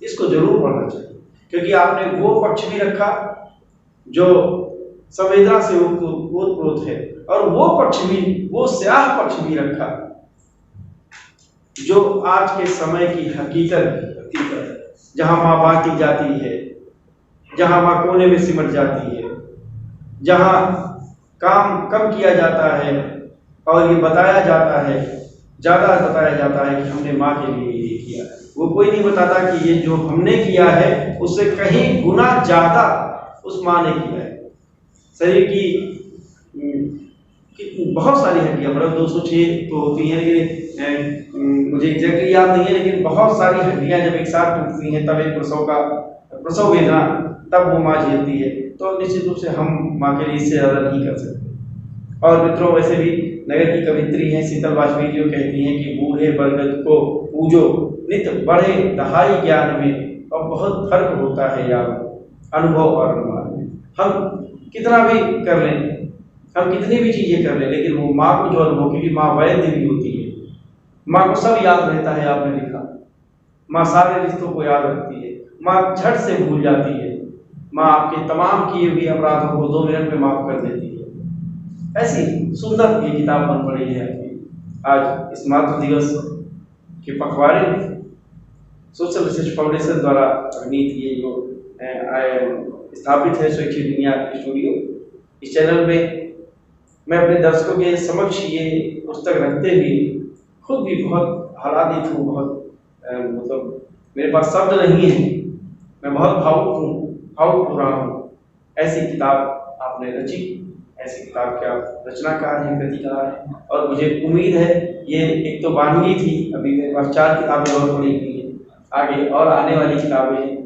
इसको जरूर पढ़ना चाहिए। क्योंकि आपने वो पक्ष भी रखा जो संवेदना से ओतप्रोत है, और वो पक्ष भी, वो स्याह पक्ष भी रखा जो आज के समय की हकीकत है, जहां माँ बांटी जाती है, जहां माँ कोने में सिमट जाती है, जहां काम कम किया जाता है और ये बताया जाता है, ज्यादा बताया जाता है कि हमने माँ के लिए ये किया। वो कोई नहीं बताता कि ये जो हमने किया है उससे कहीं गुना ज्यादा उस माँ ने किया है। शरीर की बहुत सारी हड्डियां, मतलब 206 तो होती हैं, लेकिन मुझे एग्जैक्टली याद नहीं है, लेकिन बहुत सारी हड्डियां जब एक साथ टूटती हैं तब एक प्रसव वेदना, तब वो माँ झेलती है। तो निश्चित रूप से हम माँ के लिए इससे ज़्यादा नहीं कर सकते। और मित्रों, वैसे भी नगर की कवित्री हैं शीतल वाजपेयी जो कहती हैं कि बूढ़े बरगद को पूजो नित बढ़े दहाई ज्ञान में, और बहुत फर्क होता है यार अनुभव और अनुमान में। हम कितना भी कर लें, हम कितनी भी चीज़ें कर लें, लेकिन वो माँ को जो अनुभव, क्योंकि माँ वैद्य भी होती है, माँ को सब याद रहता है। आपने लिखा, माँ सारे रिश्तों को याद रखती है, माँ झट से भूल जाती है, माँ आपके तमाम किए हुए अपराधों को 2 मिनट में माफ कर देती है। ऐसी सुंदर ये किताब बन पड़ी है। आज इस मातृ दिवस के पखवाड़े में सोशल रिसर्च फाउंडेशन द्वारा नीत ये जो स्थापित है स्वैच्छिक दुनिया स्टूडियो, इस चैनल में मैं अपने दर्शकों के समक्ष ये पुस्तक रखते हुए खुद भी बहुत आह्लादित हूँ, बहुत मतलब मेरे पास शब्द नहीं है, मैं बहुत भावुक हूँ। भावुक हो रहा हूँ, ऐसी किताब आपने रची, ऐसी किताब के आप रचनाकार हैं, कृतिकार हैं। और मुझे उम्मीद है ये एक तो वानगी थी, अभी मेरे पास 4 किताबें और पढ़ी हुई हैं, आगे और आने वाली किताबें हैं,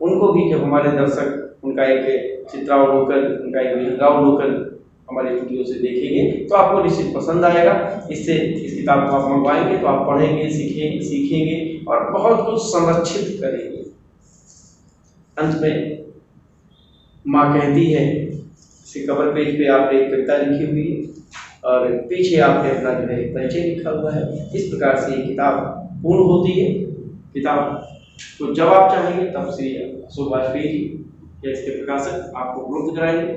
उनको भी जब हमारे दर्शक उनका एक चित्रावलोकन, उनका एक विहंगावलोकन हमारे वीडियो से देखेंगे तो आपको निश्चित पसंद आएगा। इससे इस किताब को आप मंगवाएंगे तो आप पढ़ेंगे, सीखेंगे और बहुत कुछ संरक्षित करेंगे। अंत में माँ कहती है, इसे कवर पेज पे आपने एक कविता लिखी हुई है और पीछे आपने अपना जो है परिचय लिखा हुआ है। इस प्रकार से ये किताब पूर्ण होती है। किताब को जब आप चाहेंगे तब श्री अशोक वाजपेयी जी या इसके प्रकाशक आपको उपलब्ध कराएंगे।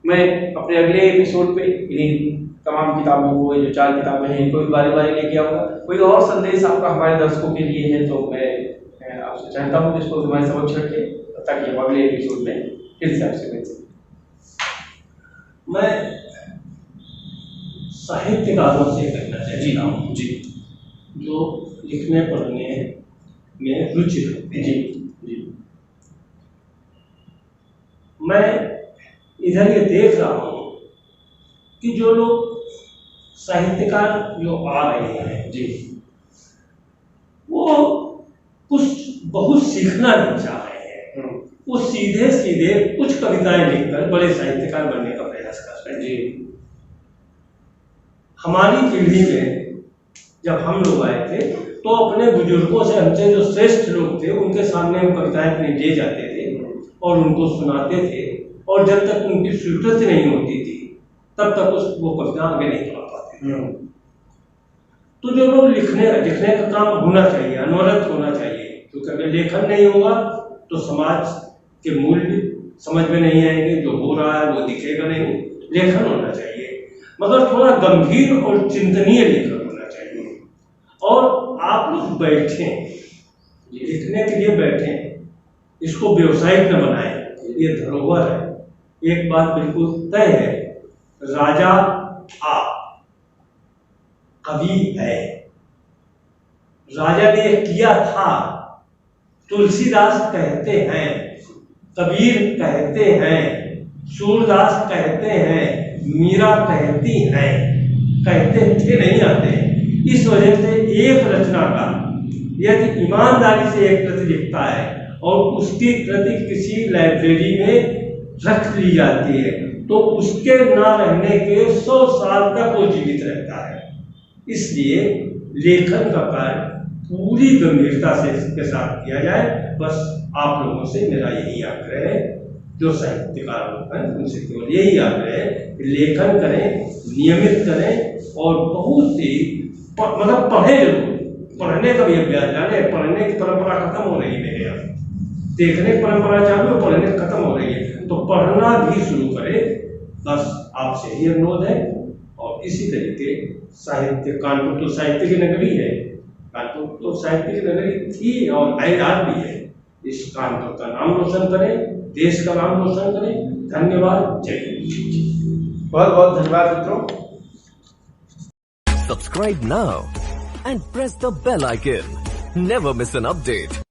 मैं अपने अगले एपिसोड पे इन्हीं तमाम किताबों को, जो 4 किताबें हैं, इनको भी बारी-बारी लेके आऊँगा। कोई और संदेश आपका हमारे दर्शकों के लिए है तो मैं आपसे चाहता हूँ कि इसको हमारे समक्ष रखें ताकि हम अगले एपिसोड में फिर से आपसे मिल सकें। मैं साहित्यकारों से कहना चाहता हूँ जी, जो लिखने पढ़ने में रुचि रखते हैं। जी। मैं इधर ये देख रहा हूँ कि जो लोग साहित्यकार जो आ रहे हैं जी, वो कुछ बहुत सीखना नहीं चाह रहे हैं। वो सीधे सीधे कुछ कविताएं लिखकर बड़े साहित्यकार बनने का प्रयास कर रहे हैं। जी। हमारी पीढ़ी में जब हम लोग आए थे तो अपने बुजुर्गों से, हमसे जो श्रेष्ठ लोग थे, उनके सामने हम कविताएं अपनी ले जाते थे और उनको सुनाते थे और जब तक उनकी स्वीकृति नहीं होती थी तब तक वो कविता आगे नहीं बढ़ा पाते। तो जो लोग लिखने का काम होना चाहिए, अनवरत होना चाहिए, क्योंकि अगर लेखन नहीं होगा तो समाज के मूल्य समझ में नहीं आएंगे, जो हो रहा है वो दिखेगा नहीं। लेखन होना चाहिए, मगर थोड़ा गंभीर और चिंतनीय लेखन होना चाहिए। और आप लोग बैठें, लिखने के लिए बैठें, इसको व्यवसायिक न बनाएं, ये धरोहर है। एक बात बिल्कुल तय है, राजा था, कवि है। राजा ने किया था, तुलसीदास कहते हैं, कबीर कहते हैं, सूरदास कहते हैं, मीरा कहती हैं, कहते थे नहीं आते। इस वजह से एक रचनाकार यदि ईमानदारी से एक कृति लिखता है और उसकी कृति किसी लाइब्रेरी में रख ली जाती है तो उसके ना रहने के 100 साल तक वो जीवित रहता है। इसलिए लेखन का कार्य पूरी गंभीरता से इसके साथ किया जाए। बस आप लोगों से मेरा यही आग्रह है, जो साहित्यकार लोग हैं उनसे केवल यही आग्रह है कि लेखन करें, नियमित करें और बहुत ही मतलब पढ़े जरूर, पढ़ने का भी अभ्यास जाने। पढ़ने की परंपरा खत्म हो रही है मेरे यहाँ, देखने की परंपरा चालू है, पढ़ने खत्म हो रही है, तो पढ़ना भी शुरू करें। बस आपसे ही अनुरोध है। और इसी तरीके साहित्य, कानपुर तो साहित्य की नगरी है, कानपुर तो साहित्य की नगरी थी और आज भी है। इस कानपुर का नाम रोशन करें, देश का नाम रोशन करें। धन्यवाद, जय हिंद। बहुत बहुत धन्यवाद मित्रों। Subscribe now and press the bell icon. Never miss an update.